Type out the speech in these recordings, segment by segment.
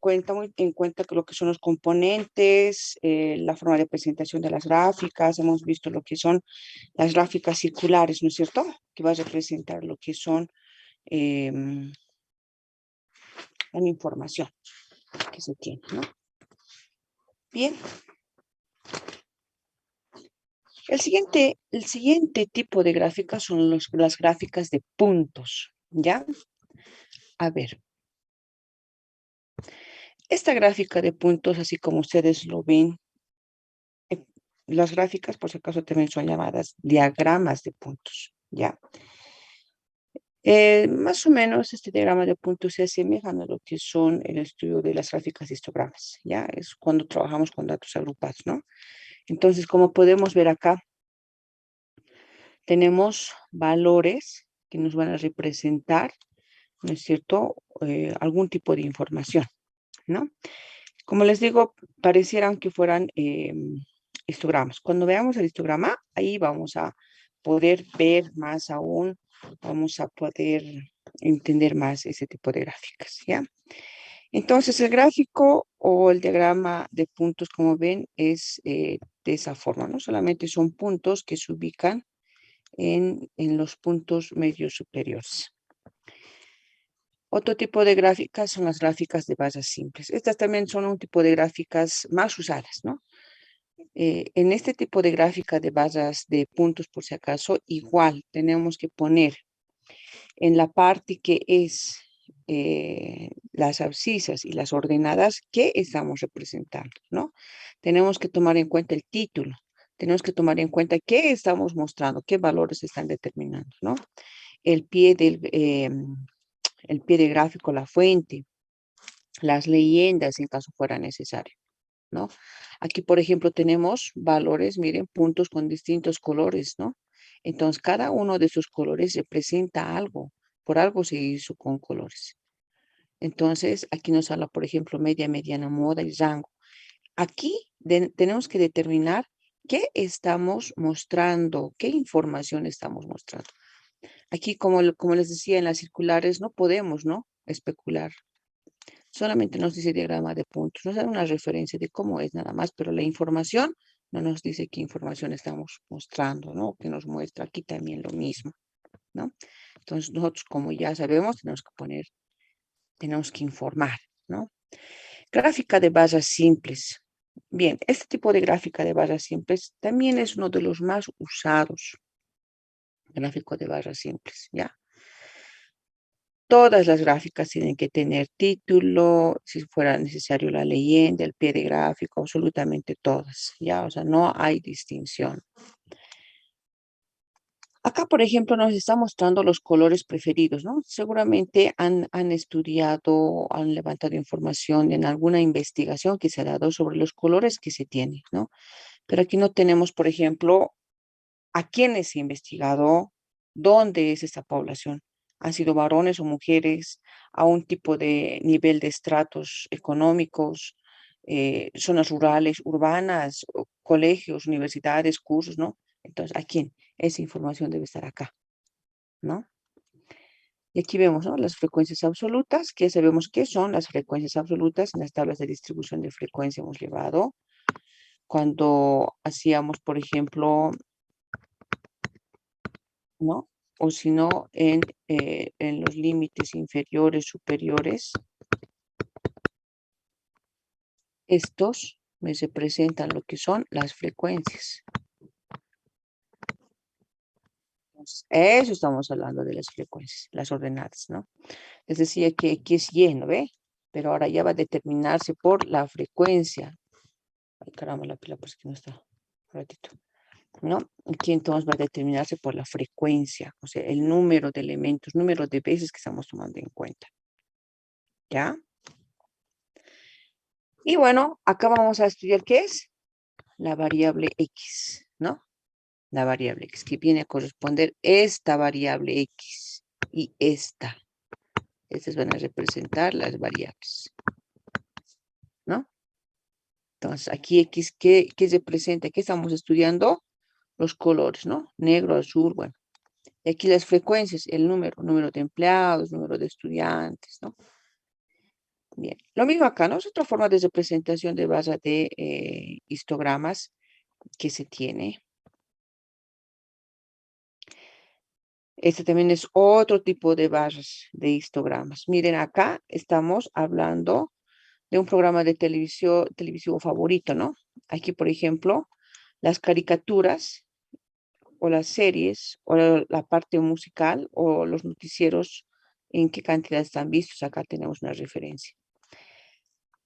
cuenta en cuenta que lo que son los componentes, la forma de presentación de las gráficas, hemos visto lo que son las gráficas circulares, ¿no es cierto? Que va a representar lo que son la información que se tiene, ¿no? Bien. El siguiente tipo de gráficas son las gráficas de puntos, ¿ya? A ver. Esta gráfica de puntos, así como ustedes lo ven, las gráficas, por si acaso, también son llamadas diagramas de puntos, ¿ya? Más o menos este diagrama de puntos se asemejan a lo que son el estudio de las gráficas de histogramas, ¿ya? Es cuando trabajamos con datos agrupados, ¿no? Entonces, como podemos ver acá, tenemos valores que nos van a representar, ¿no es cierto?, algún tipo de información, ¿no? Como les digo, parecieran que fueran histogramas. Cuando veamos el histograma, ahí vamos a poder ver más aún, vamos a poder entender más ese tipo de gráficas, ¿ya? Entonces, el gráfico o el diagrama de puntos, como ven, es de esa forma, ¿no? Solamente son puntos que se ubican en los puntos medios superiores. Otro tipo de gráficas son las gráficas de barras simples. Estas también son un tipo de gráficas más usadas, ¿no? En este tipo de gráfica de barras de puntos, por si acaso, igual tenemos que poner en la parte que es las abscisas y las ordenadas, ¿qué estamos representando, no? Tenemos que tomar en cuenta el título, tenemos que tomar en cuenta qué estamos mostrando, qué valores están determinando, ¿no? El pie de gráfico, la fuente, las leyendas en caso fuera necesario, ¿no? Aquí, por ejemplo, tenemos valores, miren, puntos con distintos colores, ¿no? Entonces, cada uno de esos colores representa algo, por algo se hizo con colores. Entonces, aquí nos habla, por ejemplo, media, mediana, moda y rango. Aquí tenemos que determinar qué estamos mostrando, qué información estamos mostrando. Aquí, como les decía, en las circulares no podemos, ¿no?, especular. Solamente nos dice diagrama de puntos, nos da una referencia de cómo es nada más, pero la información no nos dice qué información estamos mostrando, ¿no? Que nos muestra aquí también lo mismo, ¿no? Entonces, nosotros, como ya sabemos, tenemos que informar, ¿no? Gráfica de barras simples. Bien, este tipo de gráfica de barras simples también es uno de los más usados. Gráfico de barras simples, ¿ya? Todas las gráficas tienen que tener título, si fuera necesario la leyenda, el pie de gráfico, absolutamente todas, ¿ya? O sea, no hay distinción. Acá, por ejemplo, nos está mostrando los colores preferidos, ¿no? Seguramente han estudiado, han levantado información en alguna investigación que se ha dado sobre los colores que se tienen, ¿no? Pero aquí no tenemos, por ejemplo, a quiénes se ha investigado, dónde es esta población. ¿Han sido varones o mujeres? ¿A un tipo de nivel de estratos económicos? Zonas rurales, urbanas, colegios, universidades, cursos, ¿no? Entonces, ¿a quién? Esa información debe estar acá, ¿no? Y aquí vemos, ¿no?, las frecuencias absolutas, que sabemos qué son las frecuencias absolutas. En las tablas de distribución de frecuencia hemos llevado cuando hacíamos, por ejemplo, ¿no? O si no, en los límites inferiores, superiores, estos me representan lo que son las frecuencias. Entonces, eso estamos hablando de las frecuencias, las ordenadas, ¿no? Les decía que aquí es Y, ¿no ve? Pero ahora ya va a determinarse por la frecuencia. Ay, caramba, la pila pues que no está. Un ratito. ¿No? Aquí entonces va a determinarse por la frecuencia, o sea, el número de elementos, número de veces que estamos tomando en cuenta. ¿Ya? Y bueno, acá vamos a estudiar qué es la variable X, ¿no? La variable X, que viene a corresponder esta variable X y esta. Estas van a representar las variables, ¿no? Entonces, aquí X, ¿qué representa? ¿Qué estamos estudiando? Los colores, ¿no? Negro, azul, bueno. Y aquí las frecuencias, el número de empleados, número de estudiantes, ¿no? Bien, lo mismo acá, ¿no? Es otra forma de representación de barra de histogramas que se tiene. Este también es otro tipo de barras de histogramas. Miren, acá estamos hablando de un programa de televisión, televisivo favorito, ¿no? Aquí, por ejemplo, las caricaturas o las series o la parte musical o los noticieros, en qué cantidad están vistos. Acá tenemos una referencia.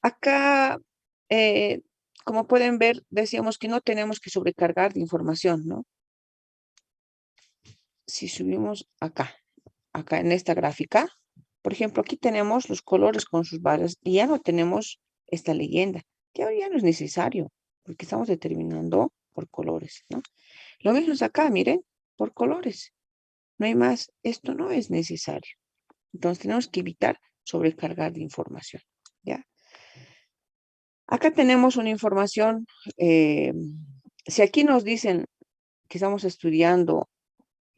Acá, eh, como pueden ver, decíamos que no tenemos que sobrecargar de información, ¿no? Si subimos acá en esta gráfica, por ejemplo, aquí tenemos los colores con sus barras y ya no tenemos esta leyenda, que ahora ya no es necesario, porque estamos determinando por colores, ¿no? Lo mismo es acá, miren, por colores. No hay más, esto no es necesario. Entonces tenemos que evitar sobrecargar de información, ¿ya? Acá tenemos una información, si aquí nos dicen que estamos estudiando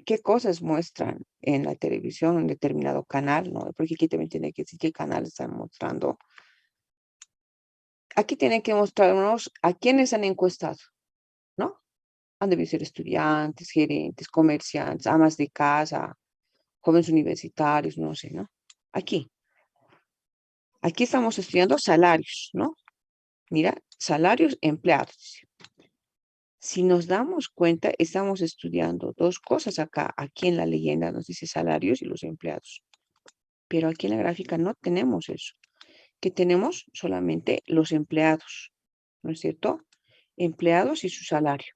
qué cosas muestran en la televisión, en determinado canal, ¿no? Porque aquí también tiene que decir qué canal están mostrando. Aquí tienen que mostrarnos a quiénes han encuestado, ¿no? Han debido ser estudiantes, gerentes, comerciantes, amas de casa, jóvenes universitarios, no sé, ¿no? Aquí. Aquí estamos estudiando salarios, ¿no? Mira, salarios empleados. Si nos damos cuenta, estamos estudiando dos cosas acá. Aquí en la leyenda nos dice salarios y los empleados. Pero aquí en la gráfica no tenemos eso. Que tenemos solamente los empleados, ¿no es cierto? Empleados y su salario,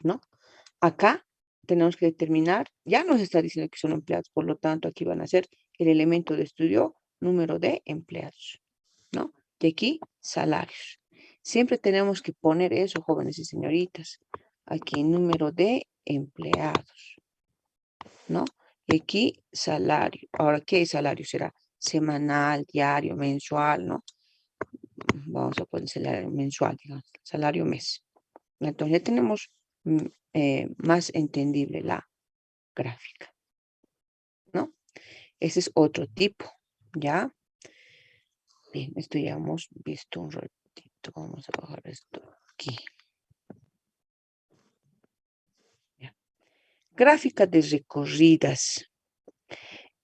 ¿no? Acá tenemos que determinar, ya nos está diciendo que son empleados, por lo tanto aquí van a ser el elemento de estudio número de empleados, ¿no? Y aquí salarios. Siempre tenemos que poner eso, jóvenes y señoritas. Aquí número de empleados, ¿no? Y aquí salario. Ahora, ¿qué salario será? Semanal, diario, mensual, ¿no? Vamos a poner salario mensual, digamos, salario mes. Entonces ya tenemos más entendible la gráfica, ¿no? Ese es otro tipo, ¿ya? Bien, esto ya hemos visto un ratito. Vamos a bajar esto aquí. Ya. Gráficas de recorridas.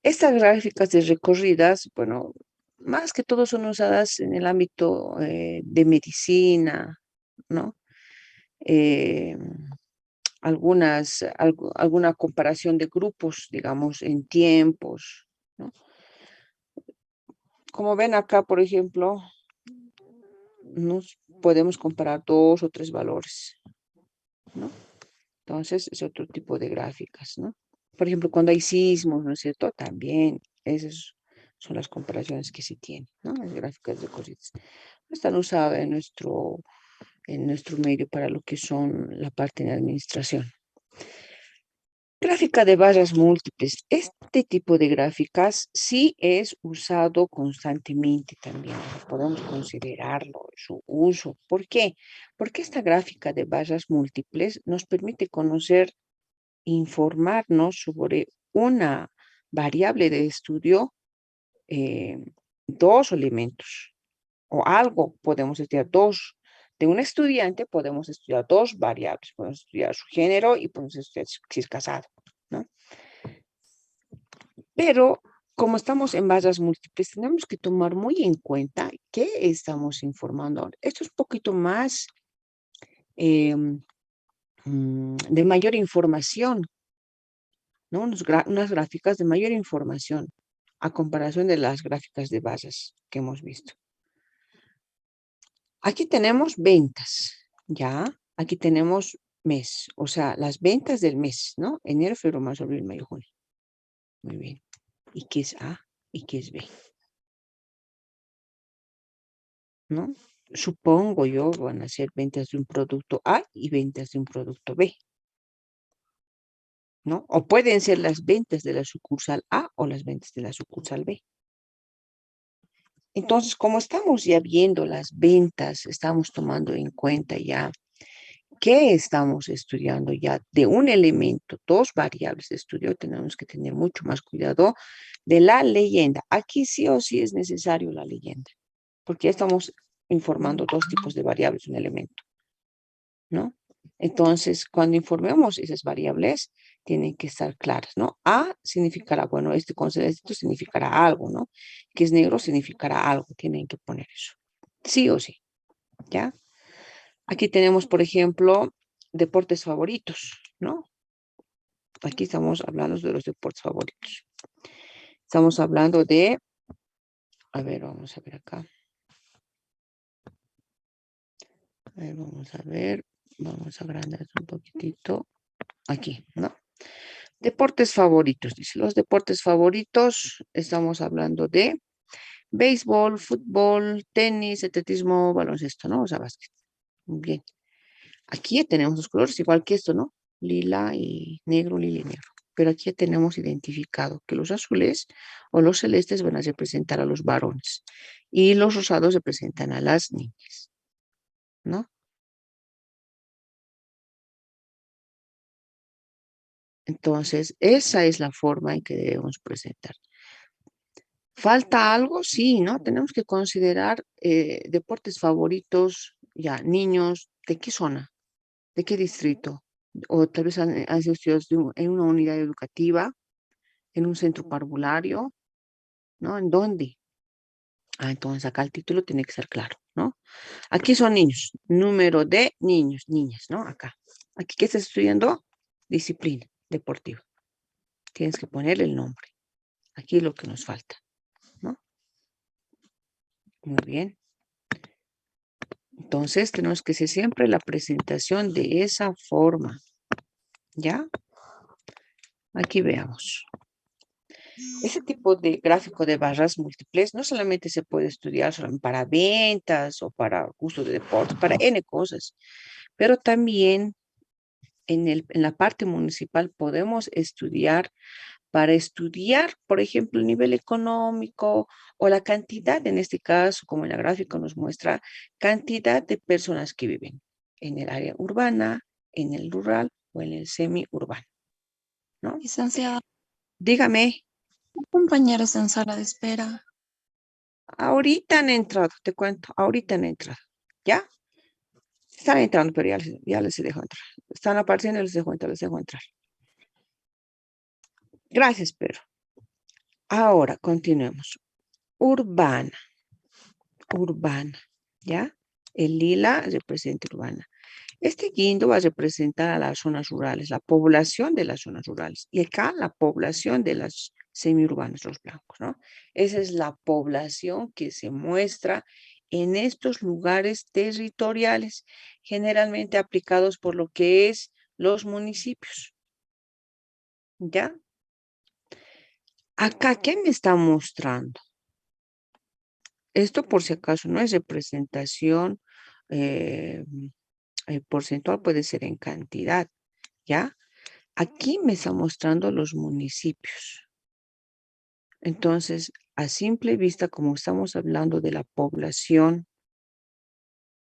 Estas gráficas de recorridas, bueno, más que todo son usadas en el ámbito de medicina, ¿no? Eh, alguna comparación de grupos, digamos, en tiempos, ¿no? Como ven acá, por ejemplo, nos podemos comparar dos o tres valores, ¿no? Entonces, es otro tipo de gráficas, ¿no? Por ejemplo, cuando hay sismos, ¿no es cierto? También esas son las comparaciones que se tienen, ¿no? Las gráficas de corrientes. Están usadas en nuestro medio para lo que son la parte de administración. Gráfica de barras múltiples. Este tipo de gráficas sí es usado constantemente también. Podemos considerarlo, su uso. ¿Por qué? Porque esta gráfica de barras múltiples nos permite conocer, informarnos sobre una variable de estudio, eh, dos elementos o algo. Podemos estudiar dos. De un estudiante podemos estudiar dos variables. Podemos estudiar su género y podemos estudiar si es casado, ¿no? Pero como estamos en barras múltiples, tenemos que tomar muy en cuenta qué estamos informando ahora. Esto es un poquito más de mayor información, ¿no? Unas gráficas de mayor información a comparación de las gráficas de barras que hemos visto. Aquí tenemos ventas, ¿ya? Aquí tenemos mes, o sea, las ventas del mes, ¿no? Enero, febrero, marzo, abril, mayo, junio. Muy bien. ¿Y qué es A y qué es B? ¿No? Supongo yo van a ser ventas de un producto A y ventas de un producto B, ¿no? O pueden ser las ventas de la sucursal A o las ventas de la sucursal B. Entonces, como estamos ya viendo las ventas, estamos tomando en cuenta ya ¿Qué estamos estudiando ya? De un elemento, dos variables de estudio, tenemos que tener mucho más cuidado de la leyenda. Aquí sí o sí es necesario la leyenda, porque ya estamos informando dos tipos de variables de un elemento, ¿no? Entonces, cuando informemos esas variables, tienen que estar claras, ¿no? A significará, bueno, este concepto esto significará algo, ¿no? Que es negro significará algo, tienen que poner eso. Sí o sí, ¿ya? Aquí tenemos, por ejemplo, deportes favoritos, ¿no? Aquí estamos hablando de los deportes favoritos. Estamos hablando de, a ver, vamos a ver acá. A ver, vamos a agrandar un poquitito. Aquí, ¿no? Deportes favoritos, dice. Los deportes favoritos, estamos hablando de béisbol, fútbol, tenis, atletismo, baloncesto, ¿no? O sea, básquet. Bien. Aquí ya tenemos los colores, igual que esto, ¿no? Lila y negro, lila y negro. Pero aquí ya tenemos identificado que los azules o los celestes van a representar a los varones y los rosados representan a las niñas, ¿no? Entonces, esa es la forma en que debemos presentar. ¿Falta algo? Sí, ¿no? Tenemos que considerar deportes favoritos, ya, niños, ¿de qué zona? ¿De qué distrito? O tal vez han sido estudiados en una unidad educativa, en un centro parvulario, ¿no? ¿En dónde? Ah, entonces acá el título tiene que ser claro, ¿no? Aquí son niños, número de niños, niñas, ¿no? Acá. Aquí, ¿qué estás estudiando? Disciplina deportiva. Tienes que poner el nombre. Aquí es lo que nos falta, ¿no? Muy bien. Entonces, tenemos que hacer siempre la presentación de esa forma, ¿ya? Aquí veamos. Ese tipo de gráfico de barras múltiples no solamente se puede estudiar solamente para ventas o para uso de deporte, para N cosas, pero también en la parte municipal podemos estudiar para estudiar, por ejemplo, el nivel económico o la cantidad, en este caso, como en la gráfica nos muestra, cantidad de personas que viven en el área urbana, en el rural o en el semiurbano, ¿no? Licenciada, Dígame, compañeros en sala de espera. ahorita han entrado, te cuento, ahorita han entrado, ¿ya? Están entrando, pero ya les dejo entrar. Están apareciendo y les dejo entrar. Gracias, Pedro. Ahora, continuemos. Urbana, urbana, ¿ya? El lila representa urbana. Este guindo va a representar a las zonas rurales, la población de las zonas rurales. Y acá la población de las semiurbanas, los blancos, ¿no? Esa es la población que se muestra en estos lugares territoriales, generalmente aplicados por lo que es los municipios. ¿Ya? Acá, ¿qué me está mostrando? Esto, por si acaso, no es representación eh, porcentual, puede ser en cantidad, ¿ya? Aquí me está mostrando los municipios. Entonces, a simple vista, como estamos hablando de la población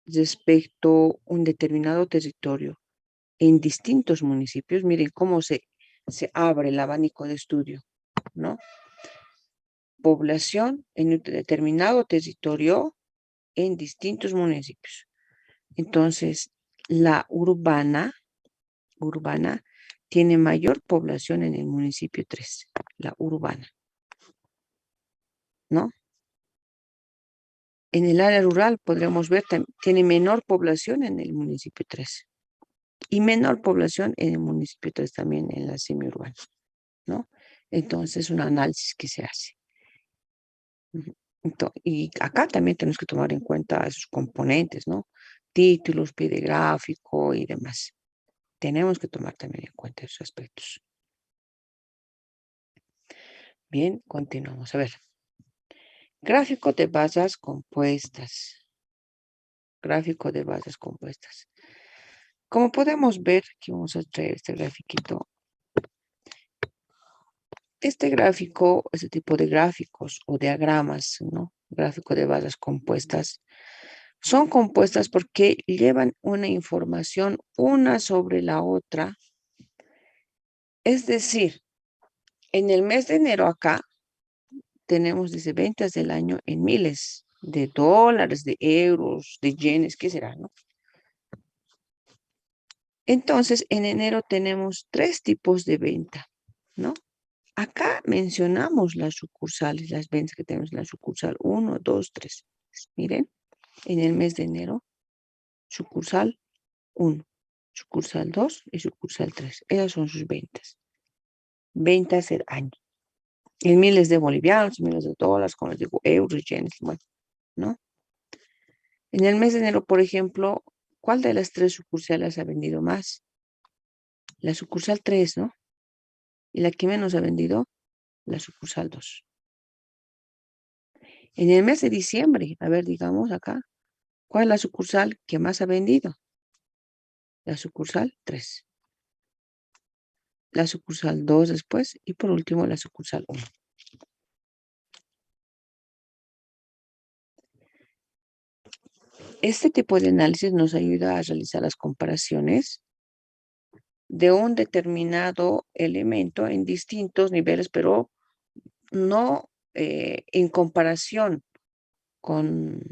respecto a un determinado territorio en distintos municipios, miren cómo se abre el abanico de estudio, ¿no? Población en un determinado territorio en distintos municipios. Entonces, la urbana tiene mayor población en el municipio 3, la urbana, ¿no? En el área rural podríamos ver, tiene menor población en el municipio 3 y menor población en el municipio 3 también en la semiurbana, ¿no? Entonces, un análisis que se hace. Y acá también tenemos que tomar en cuenta esos componentes, ¿no? Títulos, pie de gráfico y demás. Tenemos que tomar también en cuenta esos aspectos. Bien, continuamos. A ver. Gráfico de basas compuestas. Gráfico de basas compuestas. Como podemos ver, aquí vamos a traer este grafiquito. Este gráfico, este tipo de gráficos o diagramas, ¿no? Gráfico de basas compuestas, Son compuestas porque llevan una información una sobre la otra. Es decir, en el mes de enero acá tenemos, dice, ventas del año en miles de dólares, de euros, de yenes, ¿qué será, no? Entonces, en enero tenemos 3 tipos de venta, ¿no? Acá mencionamos las sucursales, las ventas que tenemos en la sucursal 1, 2, 3. Miren, en el mes de enero, sucursal 1, sucursal 2 y sucursal 3. Esas son sus ventas. Ventas del año. En miles de bolivianos, miles de dólares, como les digo, euros, yenes, bueno, ¿no? En el mes de enero, por ejemplo, ¿cuál de las 3 sucursales ha vendido más? La sucursal 3, ¿no? Y la que menos ha vendido, la sucursal 2. En el mes de diciembre, a ver, digamos acá, ¿cuál es la sucursal que más ha vendido? La sucursal 3. La sucursal 2 después y por último la sucursal 1. Este tipo de análisis nos ayuda a realizar las comparaciones de un determinado elemento en distintos niveles, pero no en comparación con,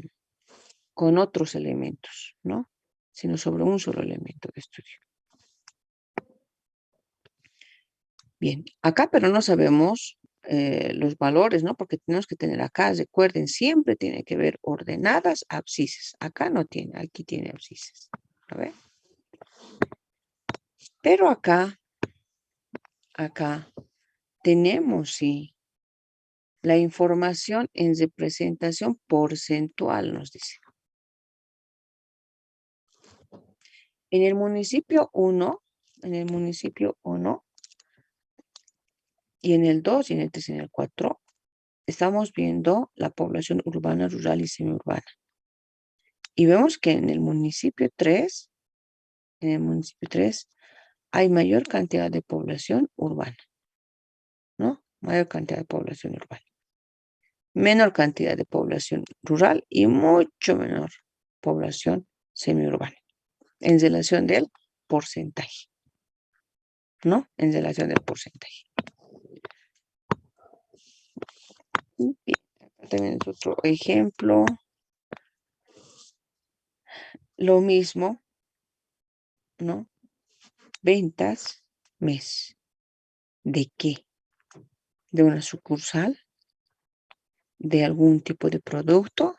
con otros elementos, ¿no? Sino sobre un solo elemento de estudio. Bien, acá pero no sabemos los valores, ¿no? Porque tenemos que tener acá, recuerden, siempre tiene que ver ordenadas abscisas. Acá no tiene, aquí tiene abscisas. A ver. Pero acá tenemos, sí, la información en representación porcentual, nos dice. En el municipio 1, y en el 2, y en el 3, y en el 4, estamos viendo la población urbana, rural y semiurbana. Y vemos que en el municipio 3, hay mayor cantidad de población urbana, ¿no? Mayor cantidad de población urbana. Menor cantidad de población rural y mucho menor población semiurbana. En relación del porcentaje, ¿no? En relación del porcentaje. Bien, acá también es otro ejemplo. Lo mismo, ¿no? Ventas mes. ¿De qué? De una sucursal, de algún tipo de producto,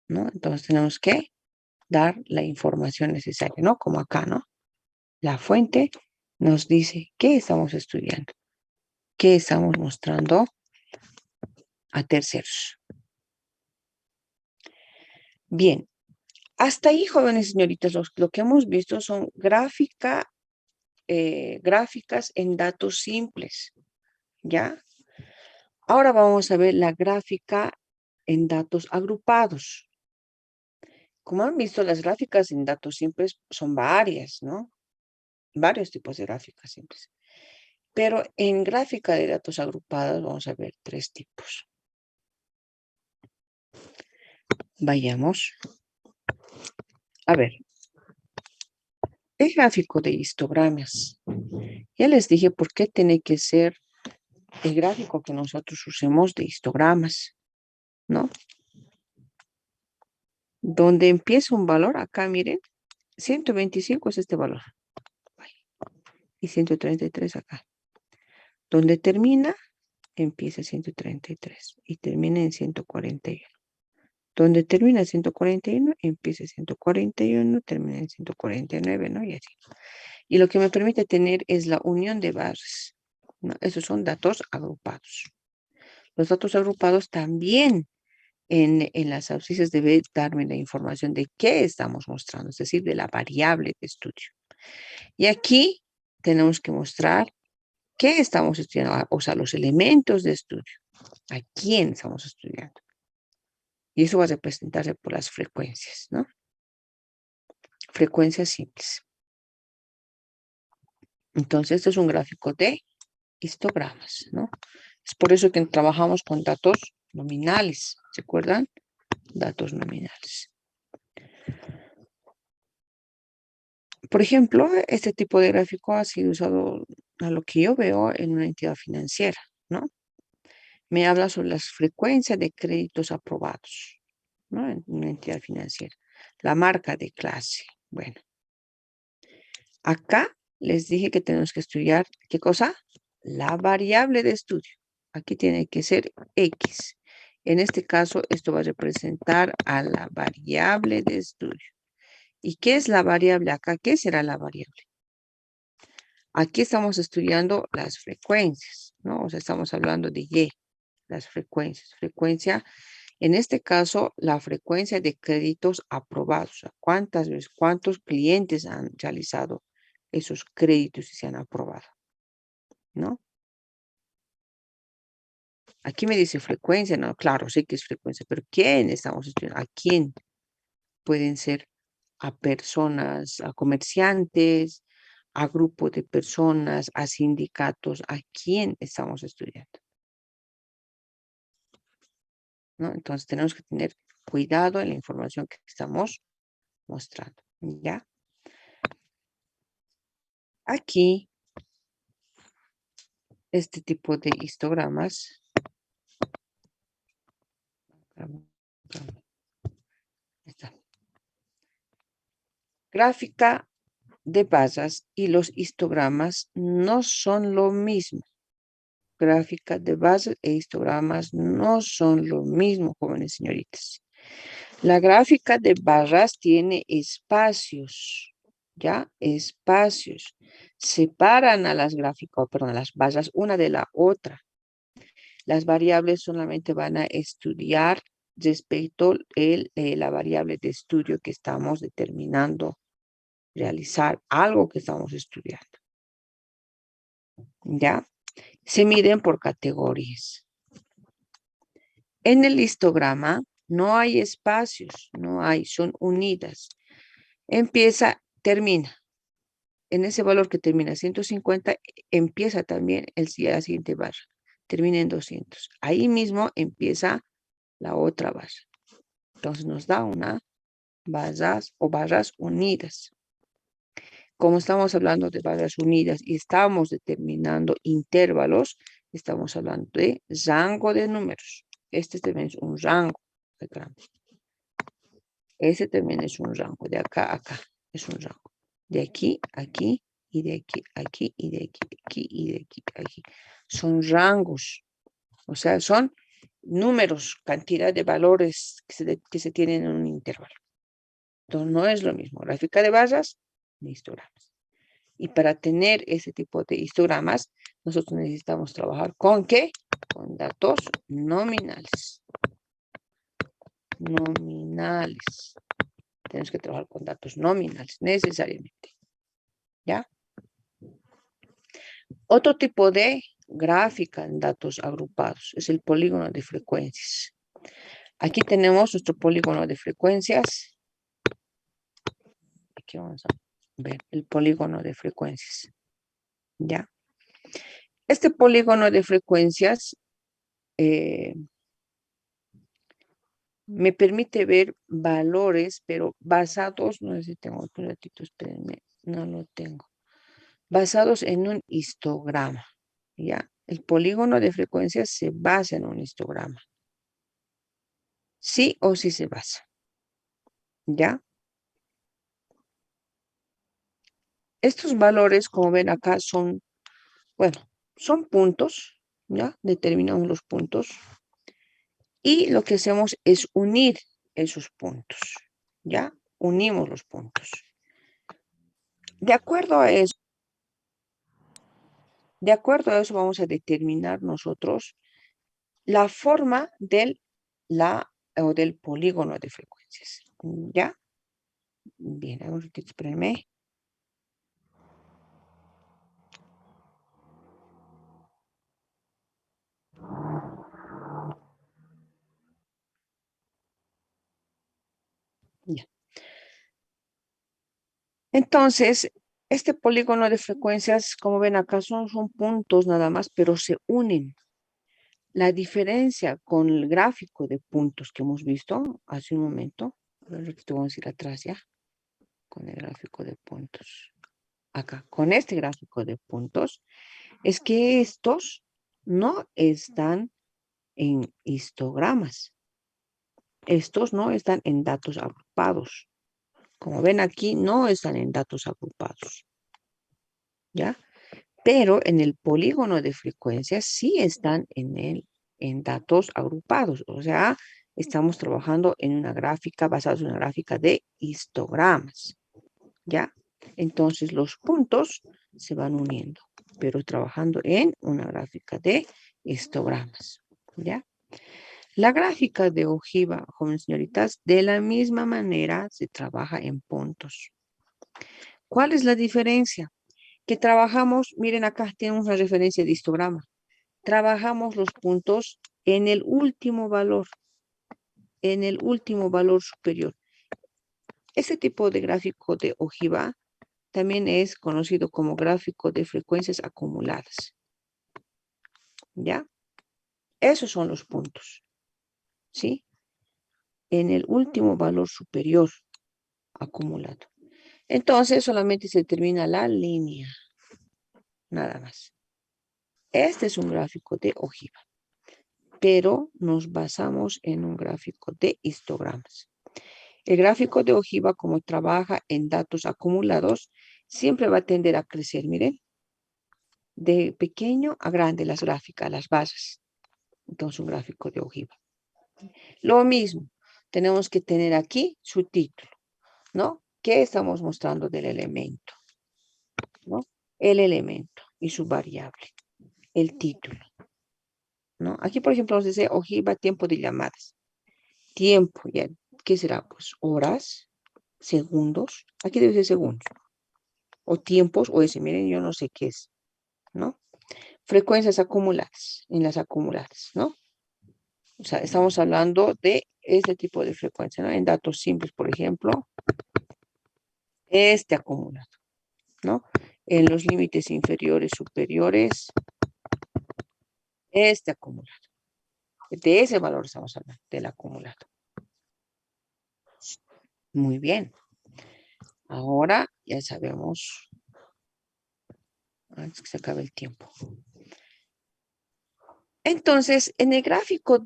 ¿no? Entonces tenemos que dar la información necesaria, ¿no? Como acá, ¿no? La fuente nos dice qué estamos estudiando, qué estamos mostrando a terceros. Bien, hasta ahí, jóvenes y señoritas, lo que hemos visto son gráficas en datos simples, ¿ya? Ahora vamos a ver la gráfica en datos agrupados. Como han visto, las gráficas en datos simples son varias, ¿no? Varios tipos de gráficas simples. Pero en gráfica de datos agrupados vamos a ver 3 tipos. Vayamos. A ver. El gráfico de histogramas. Ya les dije por qué tiene que ser el gráfico que nosotros usemos de histogramas, ¿no? Donde empieza un valor, acá miren, 125 es este valor. Y 133 acá. Donde termina, empieza 133 y termina en 141. Donde termina 141, empieza 141, termina en 149, ¿no? Y así. Y lo que me permite tener es la unión de barras, ¿no? Esos son datos agrupados. Los datos agrupados también en las abscisas debe darme la información de qué estamos mostrando, es decir, de la variable de estudio. Y aquí tenemos que mostrar qué estamos estudiando, o sea, los elementos de estudio, a quién estamos estudiando. Y eso va a representarse por las frecuencias, ¿no? Frecuencias simples. Entonces, esto es un gráfico de histogramas, ¿no? Es por eso que trabajamos con datos nominales, ¿se acuerdan? datos nominales. Por ejemplo, este tipo de gráfico ha sido usado a lo que yo veo en una entidad financiera, ¿no? Me habla sobre las frecuencias de créditos aprobados, ¿no? En una entidad financiera. La marca de clase. Bueno, acá les dije que tenemos que estudiar, ¿qué cosa? La variable de estudio. Aquí tiene que ser X. En este caso, esto va a representar a la variable de estudio. ¿Y qué es la variable acá? ¿Qué será la variable? Aquí estamos estudiando las frecuencias, ¿no? O sea, estamos hablando de Y, las frecuencias. Frecuencia, en este caso, la frecuencia de créditos aprobados. O sea, ¿cuántas veces, cuántos clientes han realizado esos créditos y se han aprobado? ¿No? Aquí me dice frecuencia, ¿no? Claro, sé que es frecuencia, pero ¿quién estamos estudiando? ¿A quién? Pueden ser a personas, a comerciantes, a grupos de personas, a sindicatos. ¿A quién estamos estudiando? ¿No? Entonces tenemos que tener cuidado en la información que estamos mostrando. ¿Ya? Aquí, este tipo de histogramas. Está. Gráfica de barras y los histogramas no son lo mismo. Gráfica de barras e histogramas no son lo mismo, jóvenes señoritas. La gráfica de barras tiene espacios, ¿ya? Espacios. Separan a las gráficas, perdón, a las barras una de la otra. Las variables solamente van a estudiar respecto a la variable de estudio que estamos determinando realizar, algo que estamos estudiando. ¿Ya? Se miden por categorías. En el histograma no hay espacios, no hay, son unidas. Empieza, termina. En ese valor que termina 150, empieza también la siguiente barra. Termina en 200. Ahí mismo empieza la otra barra. Entonces nos da una barras o barras unidas. Como estamos hablando de barras unidas y estamos determinando intervalos, estamos hablando de rango de números. Este también es un rango de gramos. Ese también es un rango, de acá a acá, es un rango. De aquí, aquí, y de aquí, aquí, y de aquí, y de aquí, aquí. Son rangos, o sea, son números, cantidad de valores que se tienen en un intervalo. Entonces, no es lo mismo gráfica de barras ni histogramas. Y para tener ese tipo de histogramas, nosotros necesitamos trabajar ¿con qué? Con datos nominales. Nominales. Tenemos que trabajar con datos nominales, necesariamente. ¿Ya? Otro tipo de gráfica en datos agrupados es el polígono de frecuencias. Aquí tenemos nuestro polígono de frecuencias. Aquí vamos a ver el polígono de frecuencias. ¿Ya? Este polígono de frecuencias me permite ver valores, pero basados, no sé si tengo otro ratito, espérenme, no lo tengo. Basados en un histograma, ¿ya? El polígono de frecuencias se basa en un histograma. Sí o sí se basa, ¿ya? Estos valores, como ven acá, son, bueno, son puntos, ¿ya? Determinamos los puntos. Y lo que hacemos es unir esos puntos, ¿ya? Unimos los puntos. De acuerdo a eso, vamos a determinar nosotros la forma del polígono de frecuencias. ¿Ya? Bien, vamos a espérenme. Ya. Entonces, este polígono de frecuencias, como ven acá, son puntos nada más, pero se unen. La diferencia con el gráfico de puntos que hemos visto hace un momento, vamos a ir atrás ya, con el gráfico de puntos. Acá, con este gráfico de puntos, es que estos no están en histogramas. Estos no están en datos agrupados. Como ven aquí, no están en datos agrupados. ¿Ya? Pero en el polígono de frecuencias sí están en datos agrupados. O sea, estamos trabajando en una gráfica, basados en una gráfica de histogramas. ¿Ya? Entonces los puntos se van uniendo, pero trabajando en una gráfica de histogramas. ¿Ya? La gráfica de ojiva, jóvenes señoritas, de la misma manera se trabaja en puntos. ¿Cuál es la diferencia? Que trabajamos, miren acá tenemos una referencia de histograma. Trabajamos los puntos en el último valor superior. Ese tipo de gráfico de ojiva también es conocido como gráfico de frecuencias acumuladas. ¿Ya? Esos son los puntos. ¿Sí? En el último valor superior acumulado. Entonces solamente se determina la línea. Nada más. Este es un gráfico de ojiva, pero nos basamos en un gráfico de histogramas. El gráfico de ojiva, como trabaja en datos acumulados, siempre va a tender a crecer, miren, de pequeño a grande las gráficas, las bases. Entonces, un gráfico de ojiva. Lo mismo, tenemos que tener aquí su título, ¿no? ¿Qué estamos mostrando del elemento? ¿No? El elemento y su variable, el título, ¿no? Aquí, por ejemplo, nos dice ojiva tiempo de llamadas. Tiempo, ¿ya? ¿Qué será? Pues horas, segundos. Aquí debe ser segundos. O tiempos, o ese, miren, yo no sé qué es, ¿no? Frecuencias acumuladas, en las acumuladas, ¿no? O sea, estamos hablando de este tipo de frecuencia, ¿no? En datos simples, por ejemplo, este acumulado, ¿no? En los límites inferiores, superiores, este acumulado. De ese valor estamos hablando, del acumulado. Muy bien. Ahora ya sabemos. Antes que se acabe el tiempo. Entonces, en el gráfico,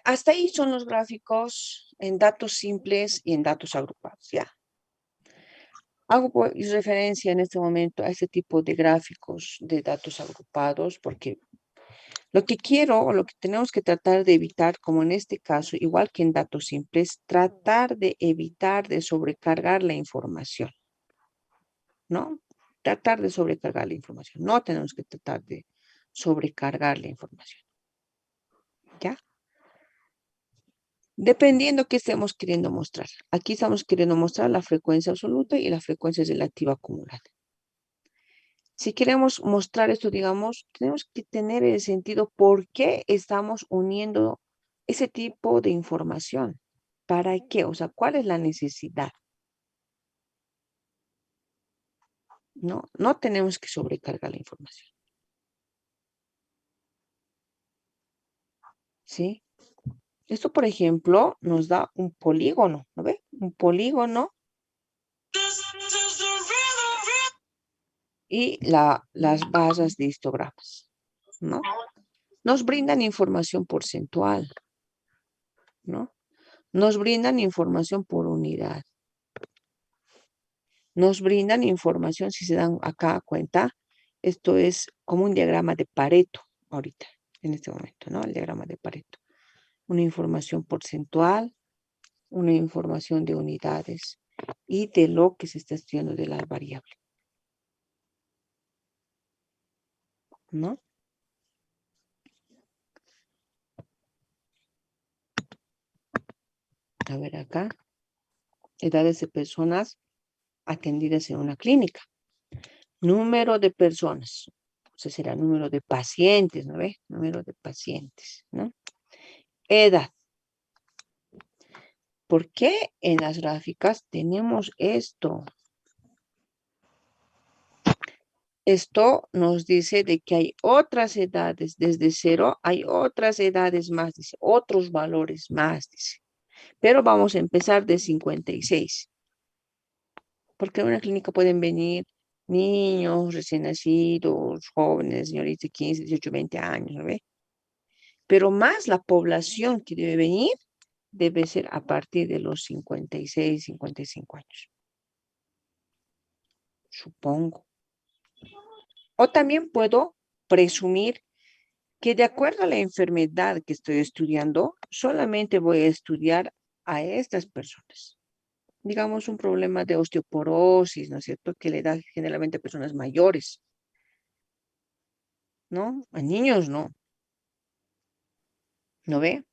hasta ahí son los gráficos en datos simples y en datos agrupados, ya. Hago referencia en este momento a este tipo de gráficos de datos agrupados porque lo que quiero o lo que tenemos que tratar de evitar, como en este caso, igual que en datos simples, tratar de evitar de sobrecargar la información, ¿no? Tratar de sobrecargar la información. No tenemos que tratar de sobrecargar la información, ¿ya? Dependiendo qué estemos queriendo mostrar. Aquí estamos queriendo mostrar la frecuencia absoluta y la frecuencia relativa acumulada. Si queremos mostrar esto, digamos, tenemos que tener el sentido por qué estamos uniendo ese tipo de información. ¿Para qué? O sea, ¿cuál es la necesidad? No tenemos que sobrecargar la información. ¿Sí? Esto, por ejemplo, nos da un polígono, ¿no ve? Un polígono y las bases de histogramas, ¿no? Nos brindan información porcentual, ¿no? Nos brindan información por unidad. Nos brindan información, si se dan acá cuenta, esto es como un diagrama de Pareto ahorita, en este momento, ¿no? El diagrama de Pareto. Una información porcentual, una información de unidades y de lo que se está estudiando de las variables, ¿no? A ver acá, edades de personas atendidas en una clínica. Número de personas. Ese será número de pacientes, ¿no ve? Número de pacientes, ¿no? Edad. ¿Por qué en las gráficas tenemos esto? Esto nos dice de que hay otras edades, desde 0 hay otras edades más, dice, otros valores más, dice. Pero vamos a empezar de 56. Porque en una clínica pueden venir niños recién nacidos, jóvenes, señoritas de 15, 18, 20 años, ¿no ve? Pero más la población que debe venir debe ser a partir de los 56, 55 años. Supongo. O también puedo presumir que de acuerdo a la enfermedad que estoy estudiando, solamente voy a estudiar a estas personas. Digamos un problema de osteoporosis, ¿no es cierto? Que le da generalmente a personas mayores, ¿no? A niños no, ¿no ve?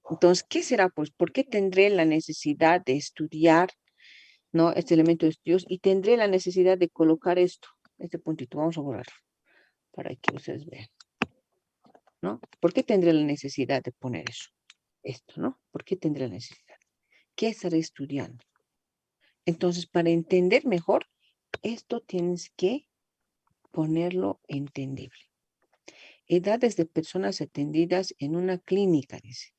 Entonces, ¿qué será? Pues, ¿por qué tendré la necesidad de estudiar, ¿no? Este elemento de estudios y tendré la necesidad de colocar esto, este puntito, vamos a borrarlo para que ustedes vean, ¿no? ¿Por qué tendré la necesidad de poner eso? Esto, ¿no? ¿Por qué tendré la necesidad? ¿Qué estaré estudiando? Entonces, para entender mejor, esto tienes que ponerlo entendible. Edades de personas atendidas en una clínica, dice.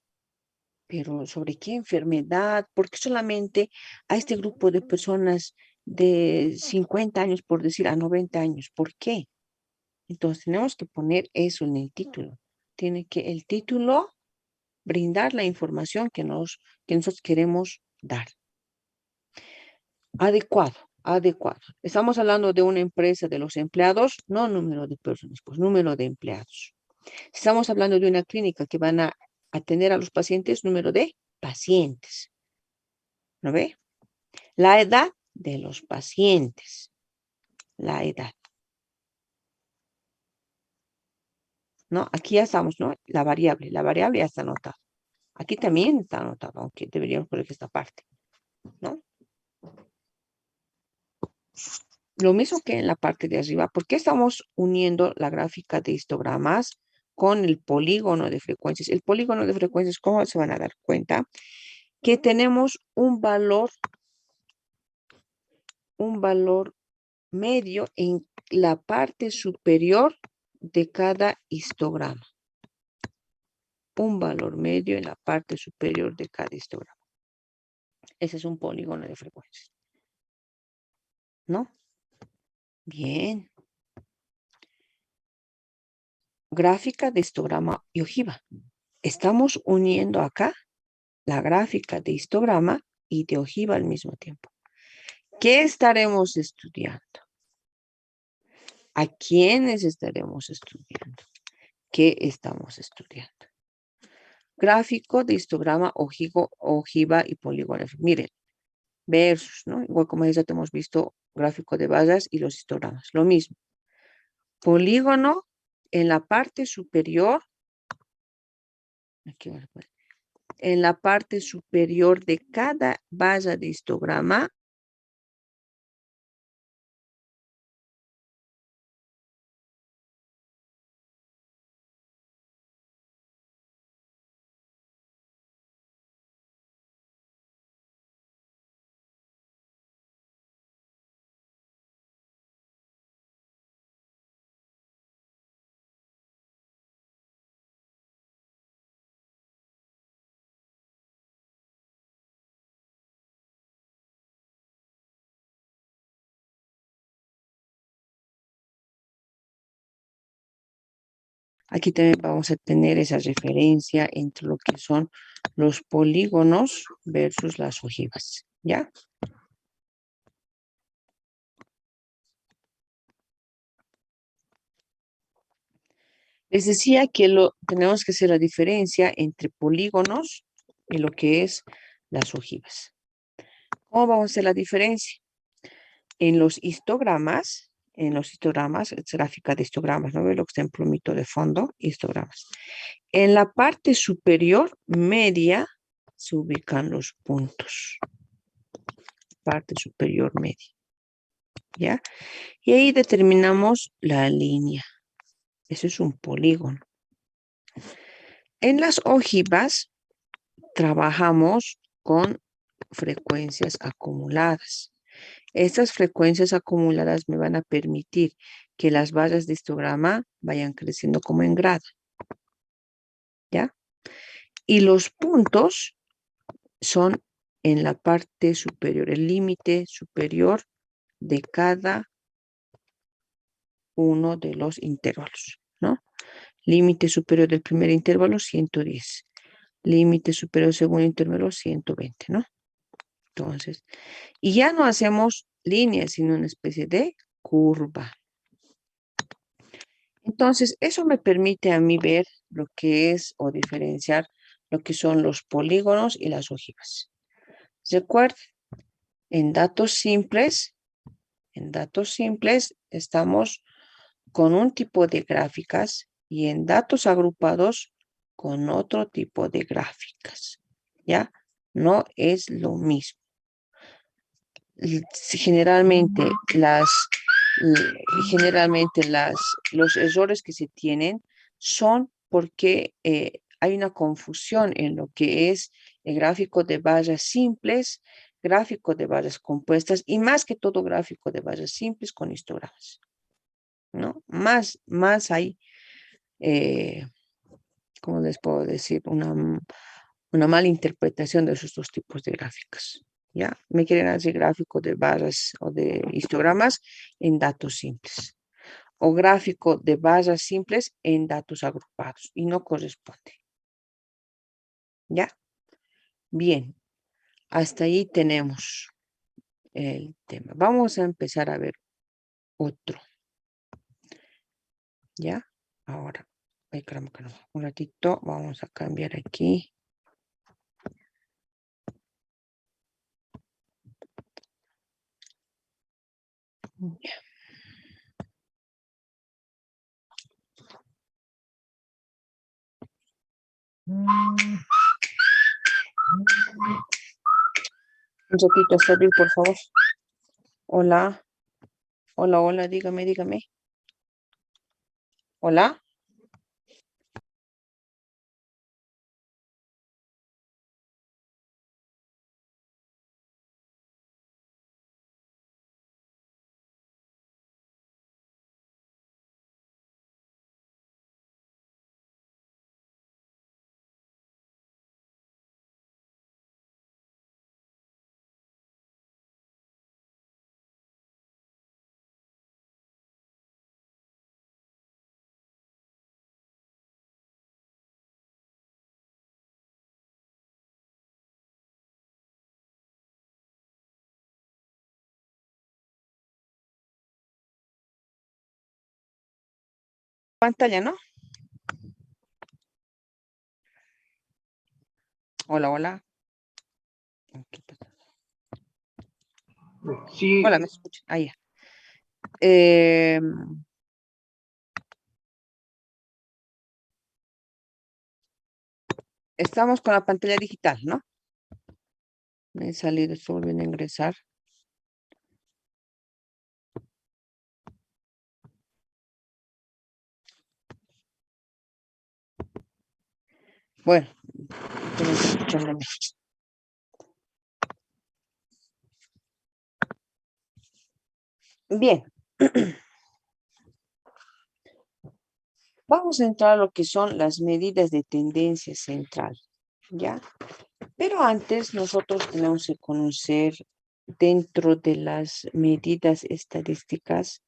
Pero ¿sobre qué enfermedad? ¿Por qué solamente a este grupo de personas de 50 años, por decir, a 90 años? ¿Por qué? Entonces tenemos que poner eso en el título. Tiene que el título brindar la información que nosotros queremos dar. Adecuado, adecuado. Estamos hablando de una empresa de los empleados, no número de personas, pues número de empleados. Estamos hablando de una clínica que van a atender a los pacientes, número de pacientes. ¿No ve? La edad de los pacientes. La edad. ¿No? Aquí ya estamos, ¿no? La variable ya está anotada. Aquí también está anotado, aunque deberíamos poner esta parte, ¿no? Lo mismo que en la parte de arriba. ¿Por qué estamos uniendo la gráfica de histogramas con el polígono de frecuencias? El polígono de frecuencias, ¿cómo se van a dar cuenta? Que tenemos un valor medio en la parte superior de cada histograma. Un valor medio en la parte superior de cada histograma. Ese es un polígono de frecuencias. ¿No? Bien. Gráfica de histograma y ojiva. Estamos uniendo acá la gráfica de histograma y de ojiva al mismo tiempo. ¿Qué estaremos estudiando? ¿A quiénes estaremos estudiando? ¿Qué estamos estudiando? Gráfico de histograma, ojiva y polígono. Miren, versus, ¿no? Igual como ya te hemos visto, gráfico de basas y los histogramas. Lo mismo. Polígono en la parte superior. Aquí en la parte superior de cada base de histograma. Aquí también vamos a tener esa referencia entre lo que son los polígonos versus las ojivas, ¿ya? Les decía que tenemos que hacer la diferencia entre polígonos y lo que es las ojivas. ¿Cómo vamos a hacer la diferencia? En los histogramas, es gráfica de histogramas, ¿no ve lo que está en plumito de fondo? Histogramas. En la parte superior media se ubican los puntos. Parte superior media. ¿Ya? Y ahí determinamos la línea. Eso es un polígono. En las ojivas trabajamos con frecuencias acumuladas. Estas frecuencias acumuladas me van a permitir que las vallas de histograma vayan creciendo como en grado. ¿Ya? Y los puntos son en la parte superior, el límite superior de cada uno de los intervalos, ¿no? Límite superior del primer intervalo, 110. Límite superior del segundo intervalo, 120, ¿no? Entonces, y ya no hacemos líneas, sino una especie de curva. Entonces, eso me permite a mí ver lo que es o diferenciar lo que son los polígonos y las ojivas. Recuerden, en datos simples estamos con un tipo de gráficas y en datos agrupados con otro tipo de gráficas. ¿Ya? No es lo mismo. Generalmente los errores que se tienen son porque hay una confusión en lo que es el gráfico de barras simples, gráfico de barras compuestas y más que todo gráfico de barras simples con histogramas, ¿no? Más hay, ¿cómo les puedo decir? Una mala interpretación de esos dos tipos de gráficas. ¿Ya? Me quieren hacer gráfico de barras o de histogramas en datos simples. O gráfico de barras simples en datos agrupados. Y no corresponde. ¿Ya? Bien. Hasta ahí tenemos el tema. Vamos a empezar a ver otro. ¿Ya? Ahora. Ay, caramba, que no. Un ratito. Vamos a cambiar aquí. Ya. Un ratito, servir, por favor. Hola. Hola, dígame. Hola. Pantalla, ¿no? Hola. Sí. Hola, ¿me escuchan? Ah, ya. Eh, Estamos con la pantalla digital, ¿no? Me he salido, estoy volviendo a ingresar. Bueno, estoy escuchándome. Bien. Vamos a entrar a lo que son las medidas de tendencia central, ¿ya? Pero antes nosotros tenemos que conocer dentro de las medidas estadísticas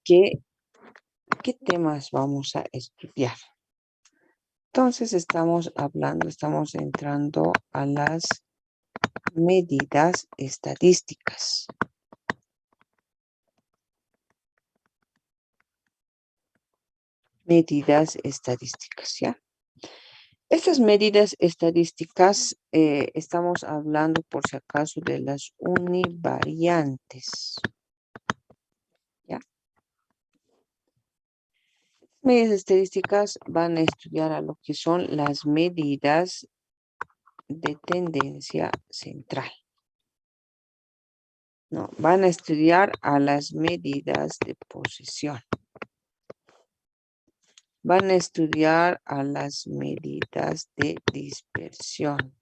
qué temas vamos a estudiar. Entonces estamos entrando a las medidas estadísticas. Medidas estadísticas, ¿ya? Estas medidas estadísticas, estamos hablando por si acaso de las univariantes, ¿ya? Medidas estadísticas van a estudiar a lo que son las medidas de tendencia central. No, van a estudiar a las medidas de posición. Van a estudiar a las medidas de dispersión.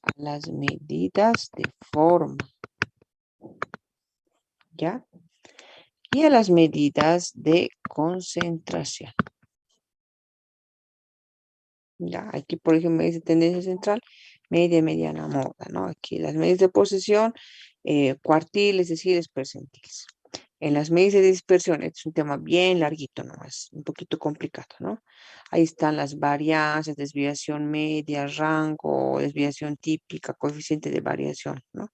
a las medidas de forma, ¿ya? Y a las medidas de concentración. Ya, aquí, por ejemplo, me dice tendencia central, media, mediana, moda, ¿no? Aquí las medidas de posesión, cuartiles, deciles, percentiles. En las medidas de dispersión, este es un tema bien larguito nomás, un poquito complicado, ¿no? Ahí están las varianzas, desviación media, rango, desviación típica, coeficiente de variación, ¿no?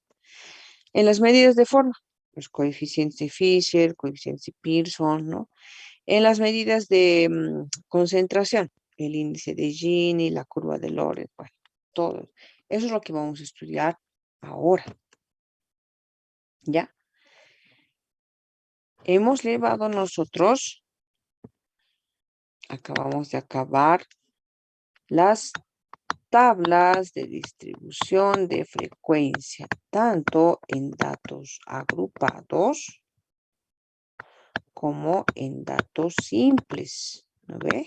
En las medidas de forma, los coeficientes de Fisher, coeficientes de Pearson, ¿no? En las medidas de concentración, el índice de Gini, la curva de Lorentz, bueno, todo. Eso es lo que vamos a estudiar ahora, ¿ya? Hemos llevado nosotros, acabamos de acabar las tablas de distribución de frecuencia, tanto en datos agrupados como en datos simples, ¿no ve?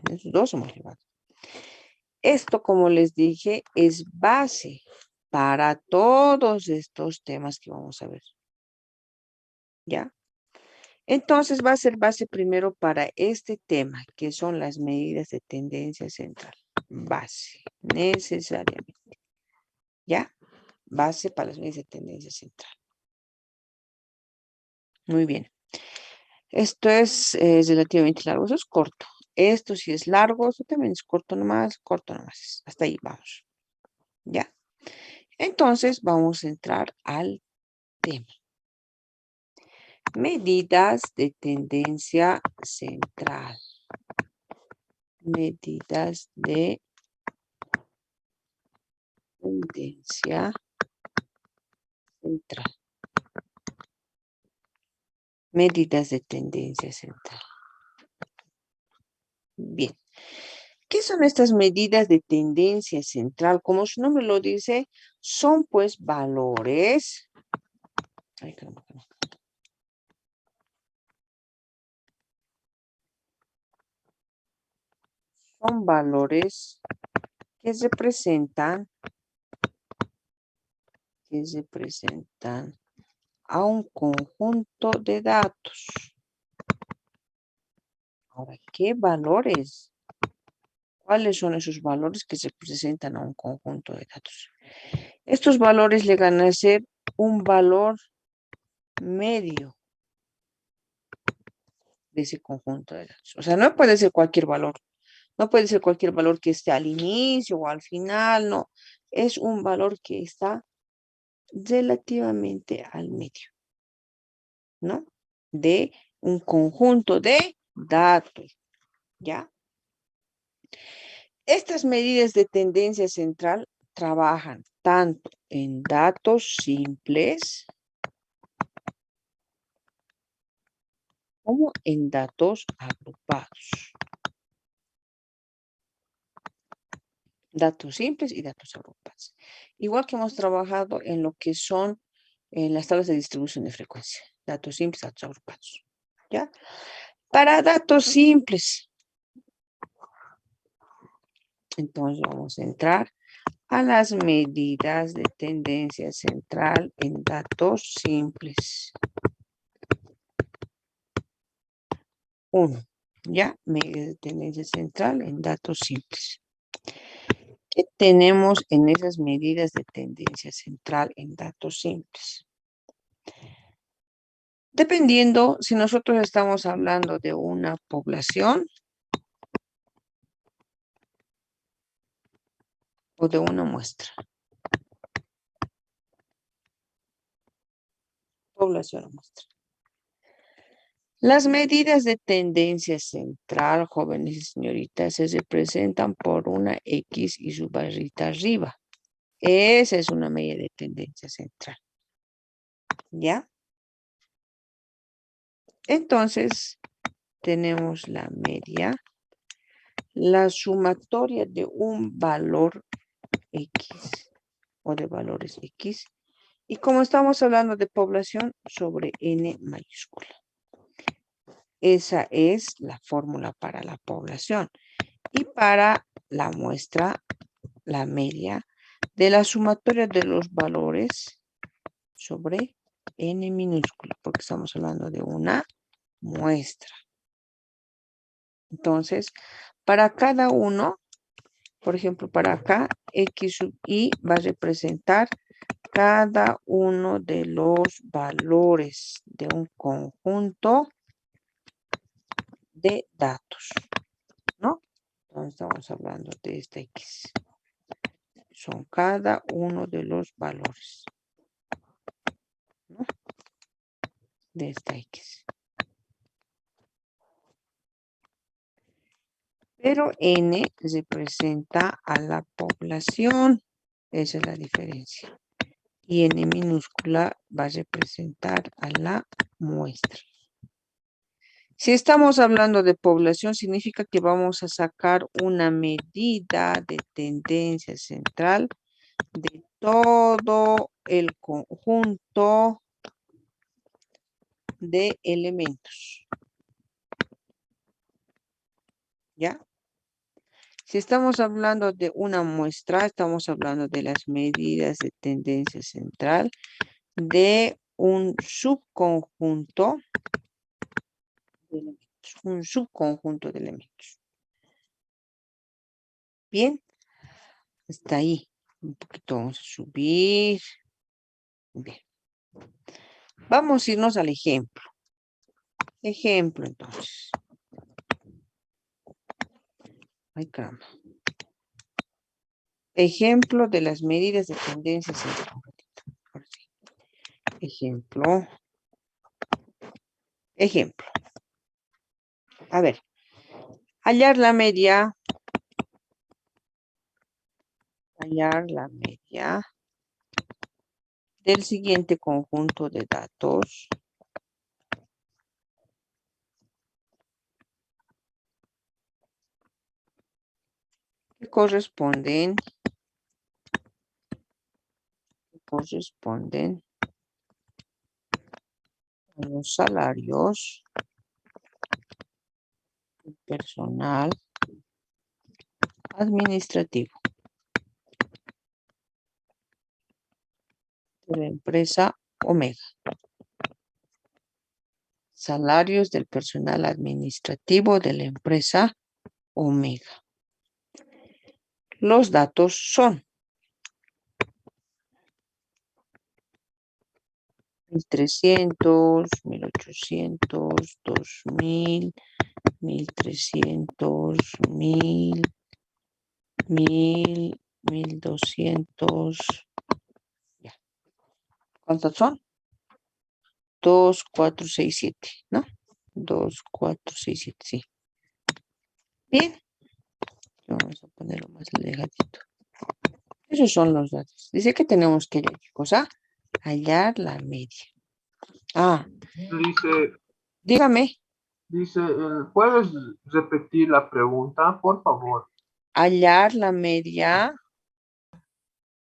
Esos dos hemos llevado. Esto, como les dije, es base para todos estos temas que vamos a ver. ¿Ya? Entonces va a ser base primero para este tema, que son las medidas de tendencia central. Base, necesariamente. ¿Ya? Base para las medidas de tendencia central. Muy bien. Esto es relativamente largo, eso es corto. Esto sí es largo, esto también es corto nomás, corto nomás. Hasta ahí vamos. ¿Ya? Entonces vamos a entrar al tema. Medidas de tendencia central. Medidas de tendencia central. Medidas de tendencia central. Bien. ¿Qué son estas medidas de tendencia central? Como su nombre lo dice, son pues valores. Ay, caramba, caramba. Son valores que representan a un conjunto de datos. Ahora, ¿qué valores? ¿Cuáles son esos valores que se presentan a un conjunto de datos? Estos valores le van a ser un valor medio de ese conjunto de datos. O sea, no puede ser cualquier valor. No puede ser cualquier valor que esté al inicio o al final, no. Es un valor que está relativamente al medio, ¿no? De un conjunto de datos, ¿ya? Estas medidas de tendencia central trabajan tanto en datos simples como en datos agrupados. Datos simples y datos agrupados. Igual que hemos trabajado en lo que son las tablas de distribución de frecuencia. Datos simples, datos agrupados. ¿Ya? Para datos simples, entonces vamos a entrar a las medidas de tendencia central en datos simples. 1. ¿Ya? Medidas de tendencia central en datos simples. ¿Qué tenemos en esas medidas de tendencia central en datos simples? Dependiendo si nosotros estamos hablando de una población o de una muestra. Población o muestra. Las medidas de tendencia central, jóvenes y señoritas, se representan por una X y su barrita arriba. Esa es una medida de tendencia central. ¿Ya? Entonces, tenemos la media, la sumatoria de un valor X o de valores X. Y como estamos hablando de población, sobre N mayúscula. Esa es la fórmula para la población. Y para la muestra, la media, de la sumatoria de los valores sobre n minúscula, porque estamos hablando de una muestra. Entonces, para cada uno, por ejemplo, para acá, x sub i va a representar cada uno de los valores de un conjunto de datos, ¿no? Entonces estamos hablando de esta x. Son cada uno de los valores, ¿no? De esta x. Pero n representa a la población. Esa es la diferencia. Y n minúscula va a representar a la muestra. Si estamos hablando de población, significa que vamos a sacar una medida de tendencia central de todo el conjunto de elementos. ¿Ya? Si estamos hablando de una muestra, estamos hablando de las medidas de tendencia central de un subconjunto de elementos. Un subconjunto de elementos. Bien, está ahí. Un poquito vamos a subir. Bien. Vamos a irnos al ejemplo. Ejemplo, entonces. Ay, caramba. Ejemplo de las medidas de tendencia central. Ahora sí. Ejemplo. Ejemplo. A ver. Hallar la media. Hallar la media del siguiente conjunto de datos. Que corresponden a los salarios del personal administrativo de la empresa Omega. Salarios del personal administrativo de la empresa Omega. Los datos son 1.300, 1.800, 2.000, 1.300, 1.000, 1.000, 1.200. Ya. ¿Cuántos son? 2, 4, 6, 7, ¿no? 2, 4, 6, 7, sí. Bien. Vamos a ponerlo más delgadito. Esos son los datos. Dice que tenemos que hallar, ¿qué cosa? Hallar la media. Ah, Dice, dígame. ¿puedes repetir la pregunta, por favor? Hallar la media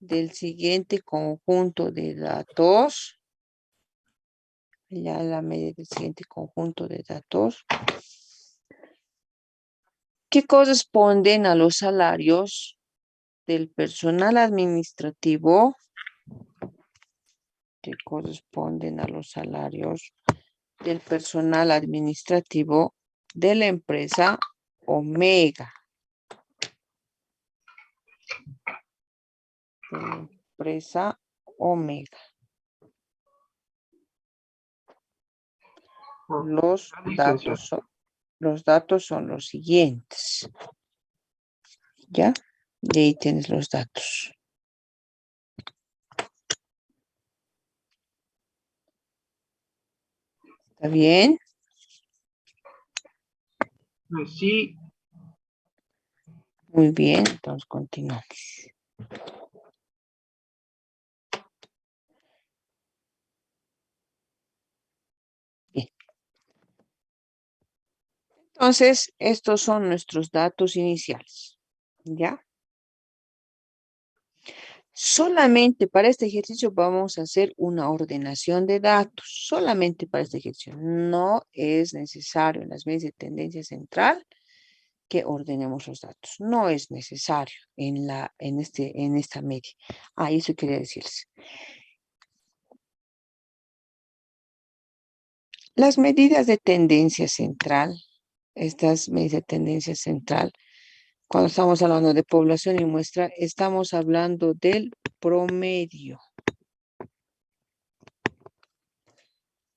del siguiente conjunto de datos. Hallar la media del siguiente conjunto de datos. Que corresponden a los salarios del personal administrativo. Que corresponden a los salarios del personal administrativo de la empresa Omega. De la empresa Omega. Los datos son los siguientes. ¿Ya? Y ahí tienes los datos. ¿Está bien? Sí. Muy bien, entonces continuamos. Bien. Entonces, estos son nuestros datos iniciales. ¿Ya? Solamente para este ejercicio vamos a hacer una ordenación de datos. Solamente para este ejercicio. No es necesario en las medidas de tendencia central que ordenemos los datos. No es necesario en esta media. Eso quería decirles. Las medidas de tendencia central, estas medidas de tendencia central, cuando estamos hablando de población y muestra, estamos hablando del promedio.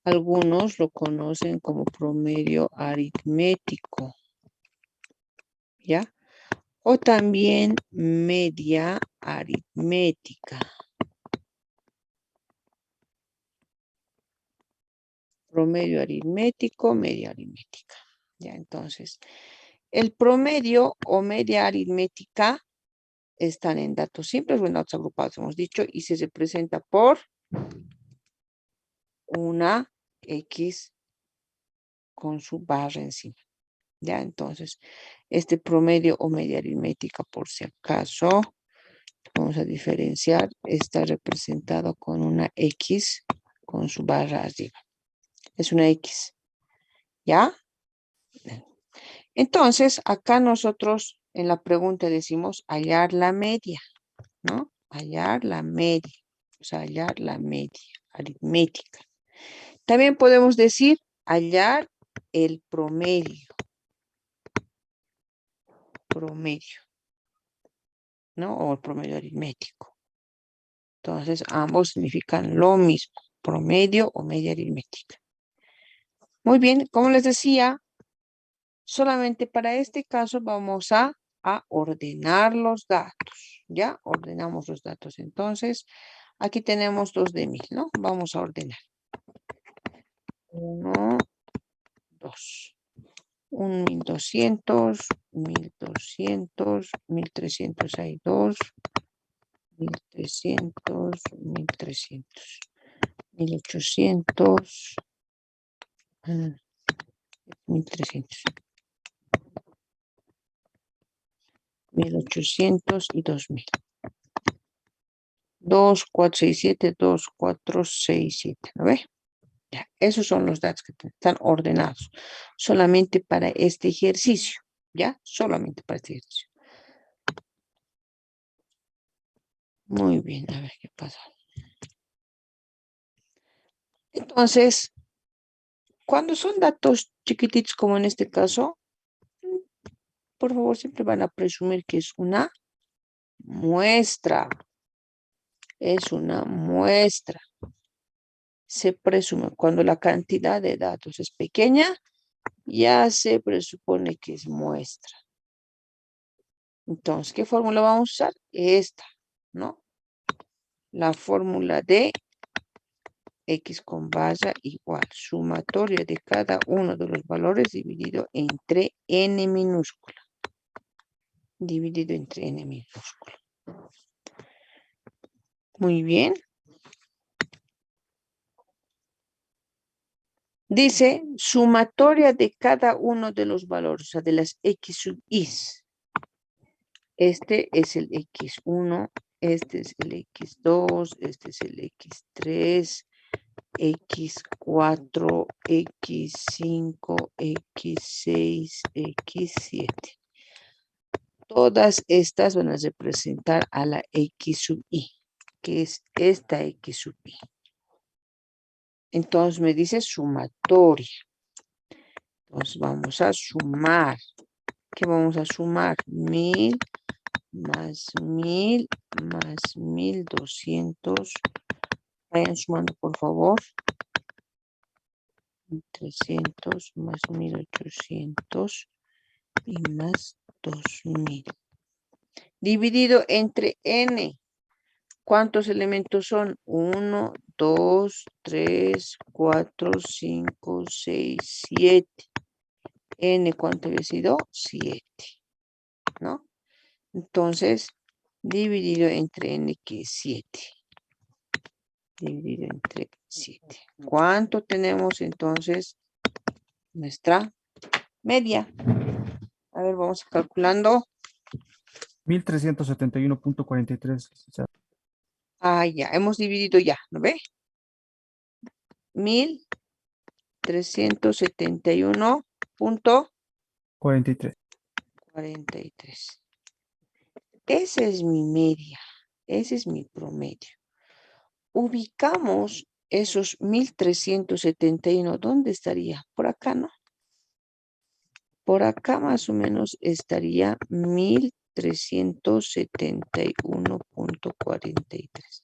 Algunos lo conocen como promedio aritmético, ¿ya? O también media aritmética. Promedio aritmético, media aritmética. Ya, entonces, el promedio o media aritmética están en datos simples o en datos agrupados, hemos dicho, y se representa por una X con su barra encima. Ya, entonces, este promedio o media aritmética, por si acaso, vamos a diferenciar, está representado con una X con su barra arriba. Es una X. ¿Ya? Entonces, acá nosotros en la pregunta decimos hallar la media, ¿no? Hallar la media. O sea, hallar la media aritmética. También podemos decir hallar el promedio. Promedio, ¿no? O el promedio aritmético. Entonces, ambos significan lo mismo. Promedio o media aritmética. Muy bien, como les decía, solamente para este caso vamos a ordenar los datos. ¿Ya? Ordenamos los datos. Entonces, aquí tenemos 2 de 1000, ¿no? Vamos a ordenar. 1, 2. 1200, 1200, 1300 hay 2, 1300, 1300, 1800, 1300. 1800 y 2000. 2, 4, 6, 7, 2, 4, 6, 7. ¿No ve? Ya, esos son los datos que están ordenados. Solamente para este ejercicio. ¿Ya? Solamente para este ejercicio. Muy bien, a ver qué pasa. Entonces, cuando son datos chiquititos como en este caso, por favor, siempre van a presumir que es una muestra. Es una muestra. Se presume cuando la cantidad de datos es pequeña, ya se presupone que es muestra. Entonces, ¿qué fórmula vamos a usar? Esta, ¿no? La fórmula de X con barra igual sumatoria de cada uno de los valores dividido entre n minúscula. Dividido entre n minúscula. Muy bien. Dice sumatoria de cada uno de los valores, o sea, de las X sub i's. Este es el X1, este es el X2, este es el X3, X4, X5, X6, X7. Todas estas van a representar a la X sub i, que es esta X sub i. Entonces me dice sumatoria. Entonces vamos a sumar. ¿Qué vamos a sumar? 1000 más 1000 más 1200. Vayan sumando, por favor. 1300 más 1800 y más 2000. Dividido entre n. ¿Cuántos elementos son? 1, 2, 3, 4, 5, 6, 7. N, ¿cuánto había sido? 7. ¿No? Entonces, dividido entre n, que es 7. Dividido entre 7. ¿Cuánto tenemos entonces? Nuestra media. A ver, vamos calculando. 1371.43. Ya, hemos dividido ya, ¿no ve? 1371.43. 43. 43. Esa es mi media. Ese es mi promedio. Ubicamos esos 1371. ¿Dónde estaría? Por acá, ¿no? Por acá más o menos estaría 1371.43.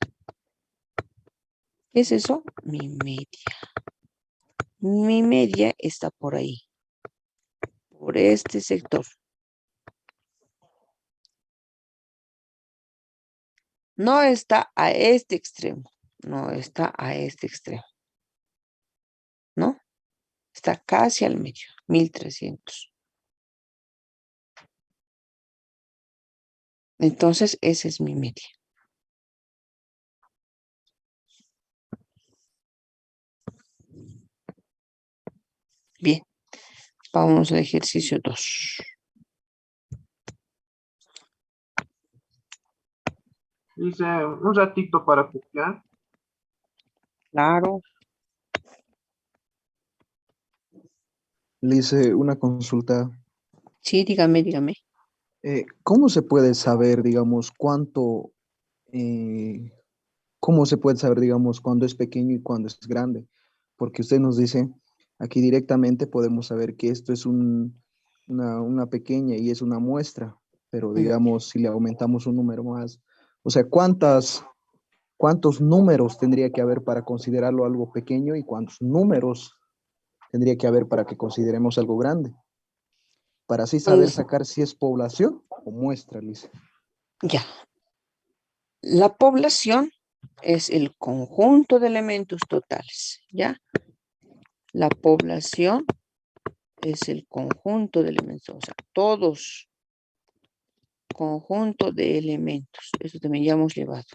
¿Qué es eso? Mi media. Mi media está por ahí. Por este sector. No está a este extremo. No está a este extremo. ¿No? Está casi al medio. 1300. Entonces, esa es mi media. Bien. Vamos al ejercicio 2. Dice, un ratito para copiar. Claro. Le hice una consulta. Sí, dígame. ¿Cómo se puede saber, digamos, cómo se puede saber, digamos, cuándo es pequeño y cuándo es grande? Porque usted nos dice, aquí directamente podemos saber que esto es una pequeña y es una muestra, pero digamos, si le aumentamos un número más, o sea, ¿cuántos números tendría que haber para considerarlo algo pequeño y cuántos números tendría que haber para que consideremos algo grande? Para así saber Pues, sacar si es población o muestra, Lice. ya. La población es el conjunto de elementos totales, ¿ya? La población es el conjunto de elementos, o sea, todos conjunto de elementos. Eso también ya hemos llevado.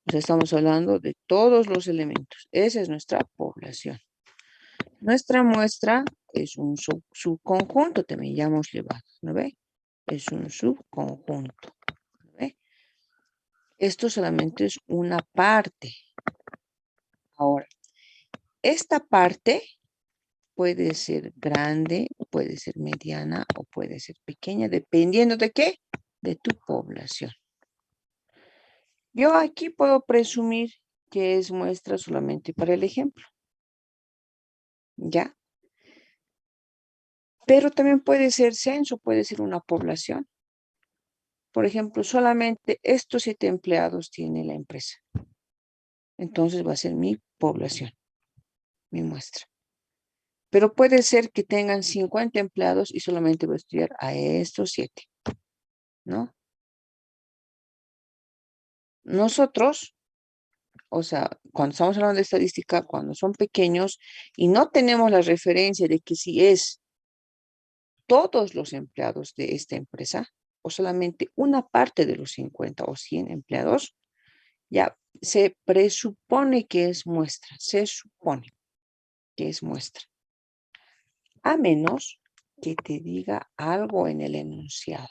O sea, estamos hablando de todos los elementos. Esa es nuestra población. Nuestra muestra es un subconjunto, también ya hemos llevado, ¿no ve? Es un subconjunto, ¿no ve? Esto solamente es una parte. Ahora, esta parte puede ser grande, puede ser mediana o puede ser pequeña, dependiendo de qué, de tu población. Yo aquí puedo presumir que es muestra solamente para el ejemplo. ¿Ya? Pero también puede ser censo, puede ser una población. Por ejemplo, solamente estos 7 empleados tiene la empresa. Entonces va a ser mi población, mi muestra. Pero puede ser que tengan 50 empleados y solamente voy a estudiar a estos 7, ¿no? Nosotros, o sea, cuando estamos hablando de estadística, cuando son pequeños y no tenemos la referencia de que si es todos los empleados de esta empresa o solamente una parte de los 50 o 100 empleados, ya se presupone que es muestra, se supone que es muestra. A menos que te diga algo en el enunciado.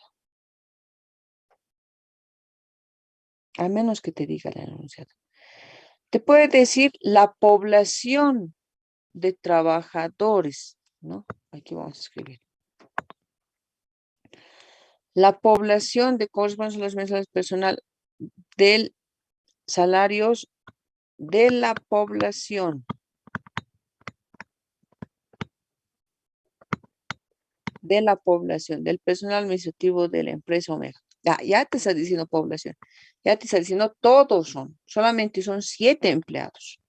A menos que te diga el enunciado. Te puede decir la población de trabajadores, ¿no? Aquí vamos a escribir. La población de corresponde a las mensualidades personal del salarios de la población. De la población, del personal administrativo de la empresa Omega. Ya te está diciendo población. Ya te está diciendo todos son. Solamente son 7 empleados.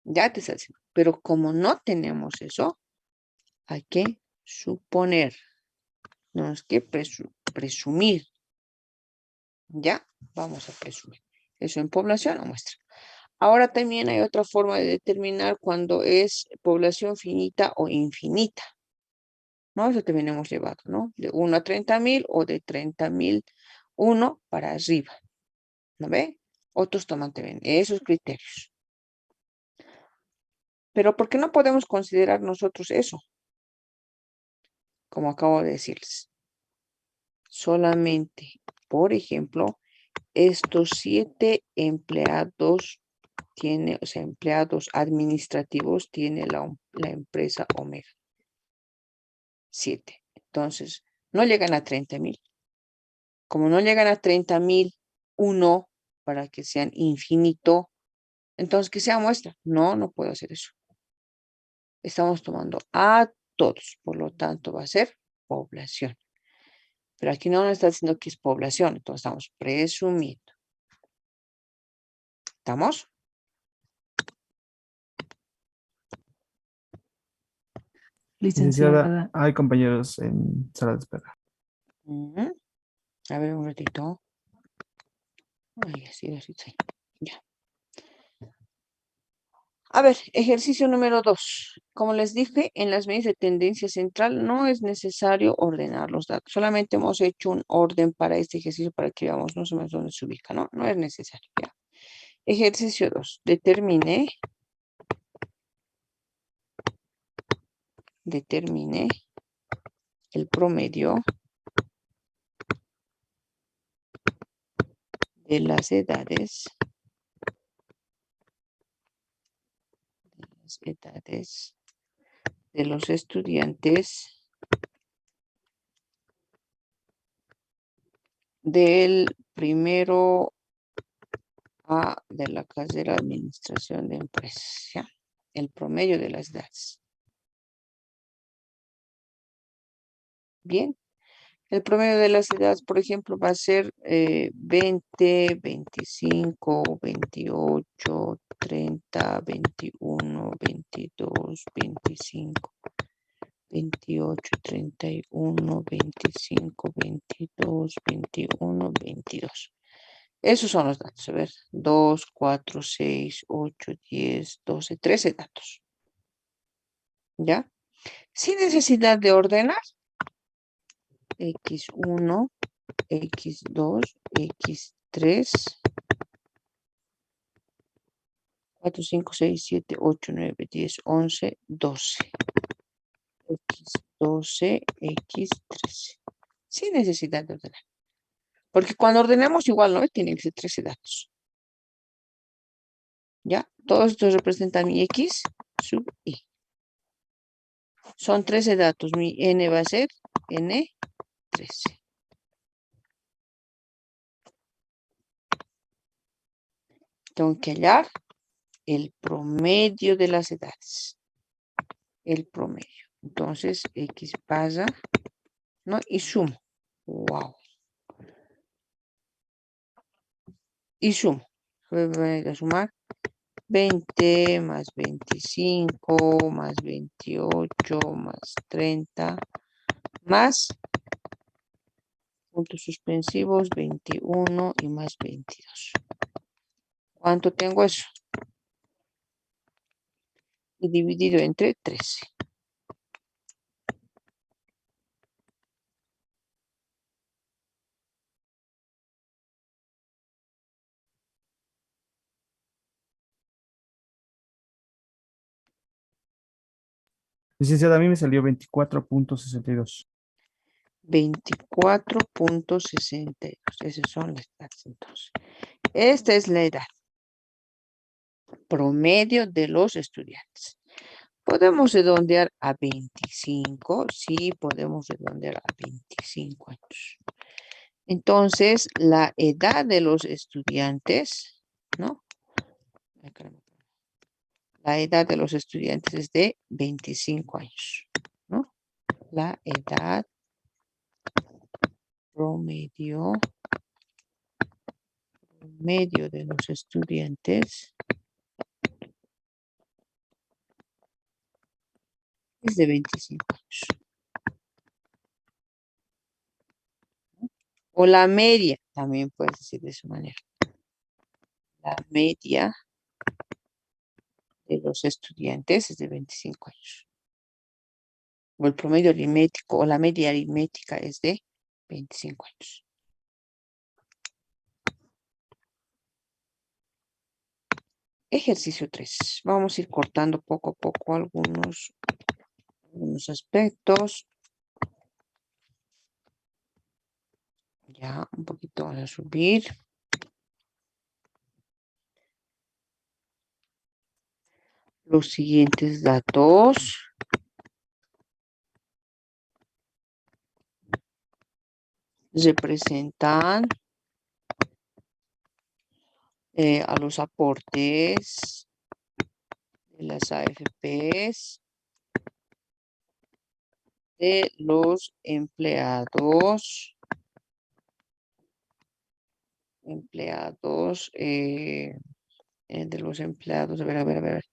Ya te está diciendo. Pero como no tenemos eso, hay que suponer. Tenemos que presumir. Ya, vamos a presumir. Eso en población o muestra. Ahora también hay otra forma de determinar cuando es población finita o infinita. ¿No? Eso también hemos llevado, ¿no? De 1 a 30,000 o de 30,001 para arriba. ¿No ve? Otros toman también esos criterios. Pero ¿por qué no podemos considerar nosotros eso? Como acabo de decirles. Solamente, por ejemplo, estos 7 empleados tiene, o sea, empleados administrativos tiene la empresa Omega. 7. Entonces, No llegan a 30.000. Como no llegan a 30.001 para que sean infinito, entonces que sea muestra. No, no puedo hacer eso. Estamos tomando a todos, por lo tanto va a ser población. Pero aquí no nos está diciendo que es población, entonces estamos presumiendo. ¿Estamos? Licenciada, hay compañeros en sala de espera. Ujú. A ver, un ratito. Ay, así, sí. Ya. A ver, ejercicio número 2. Como les dije, en las medidas de tendencia central no es necesario ordenar los datos. Solamente hemos hecho un orden para este ejercicio para que veamos más o menos dónde se ubica, ¿no? No es necesario. Ya. Ejercicio 2. Determine el promedio de las edades de los estudiantes del primero A de la carrera de administración de empresas. ¿Ya? El promedio de las edades. Bien. El promedio de las edades, por ejemplo, va a ser 20, 25, 28, 30, 21, 22, 25, 28, 31, 25, 22, 21, 22. Esos son los datos. A ver, 2, 4, 6, 8, 10, 12, 13 datos. ¿Ya? Sin necesidad de ordenar. X1, X2, X3, 4, 5, 6, 7, 8, 9, 10, 11, 12. X12, X13. Sin necesidad de ordenar. Porque cuando ordenamos igual, ¿no? Tienen que ser 13 datos. ¿Ya? Todos estos representan mi X sub I. Son 13 datos. Mi N va a ser N13. Tengo que hallar el promedio de las edades. El promedio. Entonces, X pasa, ¿no? Y sumo. Wow. Y sumo. Voy a sumar 20 más 25 más 28 más 30 más puntos suspensivos 21 y más 22. ¿Cuánto tengo eso? Y dividido entre 13. Licenciada, a mí me salió 24.62. 24.62. Esas son las edades entonces. Esta es la edad promedio de los estudiantes. ¿Podemos redondear a 25? Sí, podemos redondear a 25 años. Entonces, la edad de los estudiantes, ¿no? La edad de los estudiantes es de 25 años, ¿no? La edad promedio de los estudiantes es de 25 años. O la media, también puedes decir de esa manera. La media de los estudiantes es de 25 años. O el promedio aritmético o la media aritmética es de 25 años. Ejercicio 3. Vamos a ir cortando poco a poco algunos aspectos. Ya, un poquito van a subir. Los siguientes datos. representan a los aportes de las AFPs de los empleados, a ver,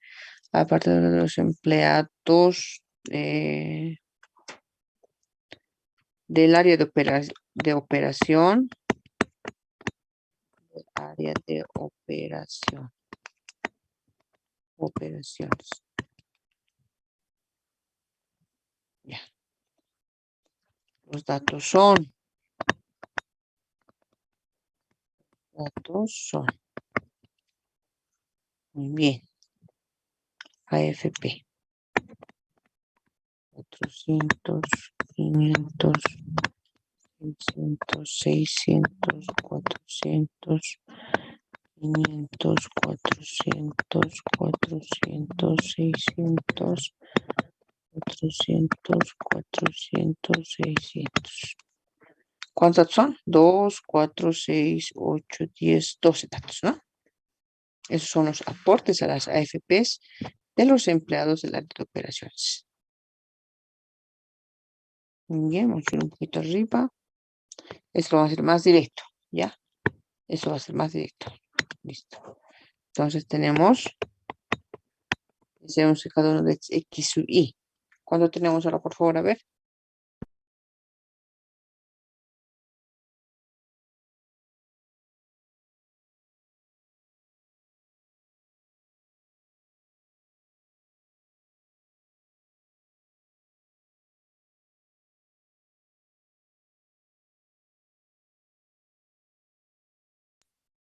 aparte de los empleados del área de operación, área de operaciones. Ya. Los datos son. Muy bien. AFP. 400, 500, 600, 600, 400, 500, 400, 400, 600, 400, 400, 600. ¿Cuántos son? 2, 4, 6, 8, 10, 12 datos, ¿no? Esos son los aportes a las AFPs de los empleados del área de operaciones. Muy bien, vamos a ir un poquito arriba. Esto va a ser más directo, ¿ya? Eso va a ser más directo. Listo. Entonces tenemos cada uno de X sub Y. ¿Cuánto tenemos ahora, por favor? A ver.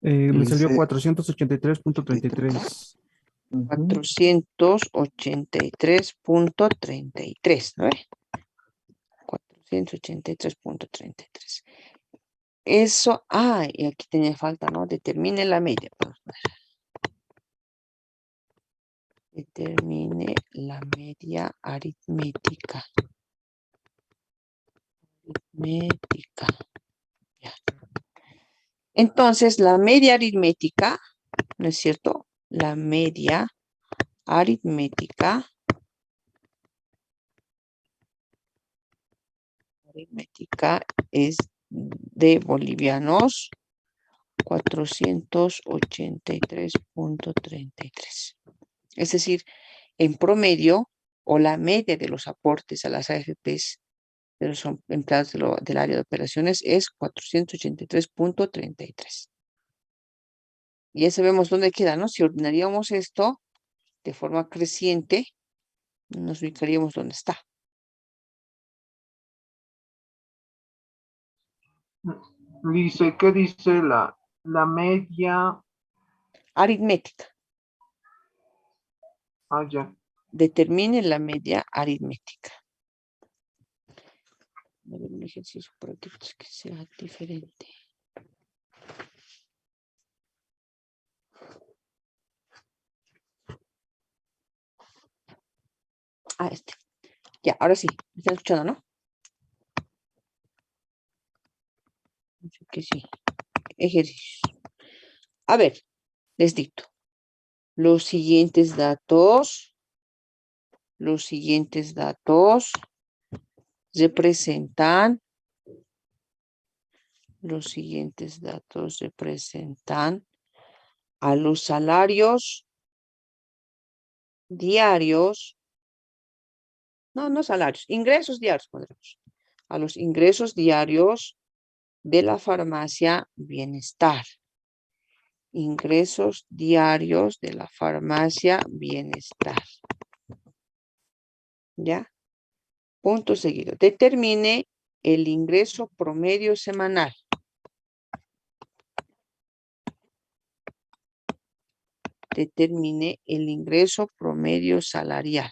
Me salió Dice, 483.33. ujú, 483.33, ¿no ve? 483.33. Eso, y aquí tenía falta, ¿no? Determine la media. Vamos a ver. Determine la media aritmética. Ya. Entonces, la media aritmética, ¿no es cierto? La media aritmética es de bolivianos 483.33. Es decir, en promedio o la media de los aportes a las AFPs de los empleados del área de operaciones es 483.33. Y ya sabemos dónde queda, ¿no? Si ordenaríamos esto de forma creciente, nos ubicaríamos donde está. Dice, ¿qué dice la media? Aritmética. Ya. Determine la media aritmética. A ver, un ejercicio por aquí pues, que sea diferente. Este. Ya, ahora sí. ¿Me están escuchando, no? Así que sí. Ejercicios. A ver, les dicto. Los siguientes datos representan a los salarios diarios, no salarios, ingresos diarios, podremos, a los ingresos diarios de la farmacia Bienestar. Ingresos diarios de la farmacia Bienestar. ¿Ya? Punto seguido. Determine el ingreso promedio semanal. Determine el ingreso promedio salarial.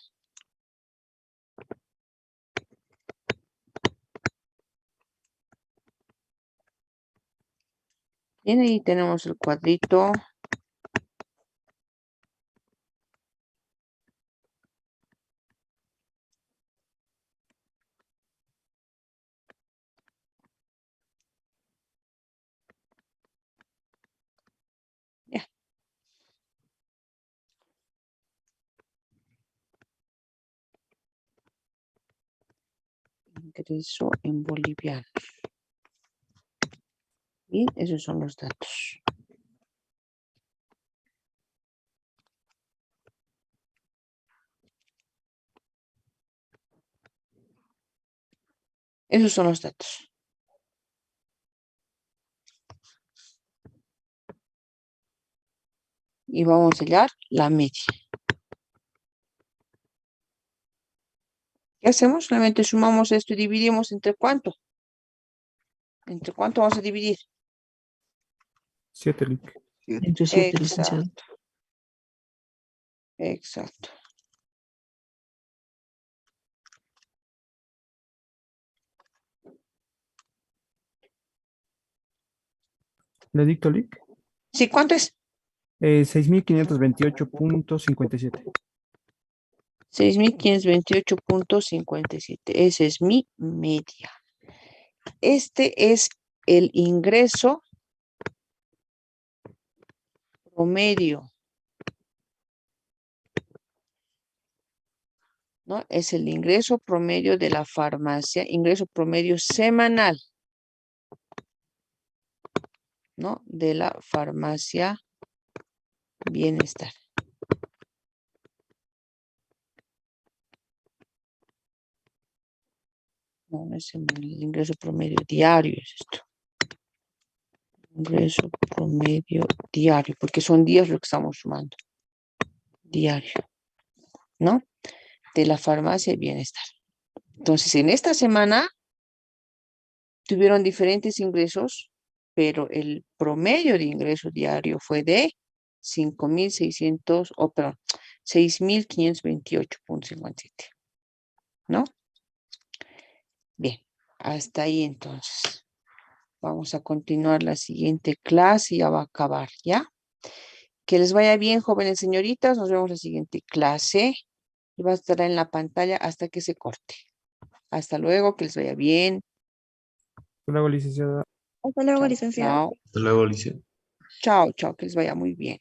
Bien, ahí tenemos el cuadrito. Ingreso en bolivianos. Y esos son los datos. Esos son los datos. Y vamos a hallar la media. ¿Qué hacemos? Solamente sumamos esto y dividimos entre cuánto. ¿Entre cuánto vamos a dividir? 7, Lick. Entre 7, licenciado. Exacto. ¿Le dicto, Lick? Sí, ¿cuánto es? 6.528.57. 6.528.57. Esa es mi media. Este es el ingreso promedio. ¿No? Es el ingreso promedio de la farmacia, ingreso promedio semanal, ¿no? De la farmacia Bienestar. No, no es el ingreso promedio diario, es esto. Ingreso promedio diario, porque son días lo que estamos sumando. Diario, ¿no? De la farmacia Bienestar. Entonces, en esta semana tuvieron diferentes ingresos, pero el promedio de ingreso diario fue de 5.600, perdón, 6.528.57, ¿no? Bien, hasta ahí entonces. Vamos a continuar la siguiente clase, ya va a acabar, ¿ya? Que les vaya bien, jóvenes señoritas. Nos vemos en la siguiente clase. Y va a estar en la pantalla hasta que se corte. Hasta luego, que les vaya bien. Hasta luego, licenciada. Hasta luego, Chao, licenciado. chao. Hasta luego, Alicia. Chao, chao, que les vaya muy bien.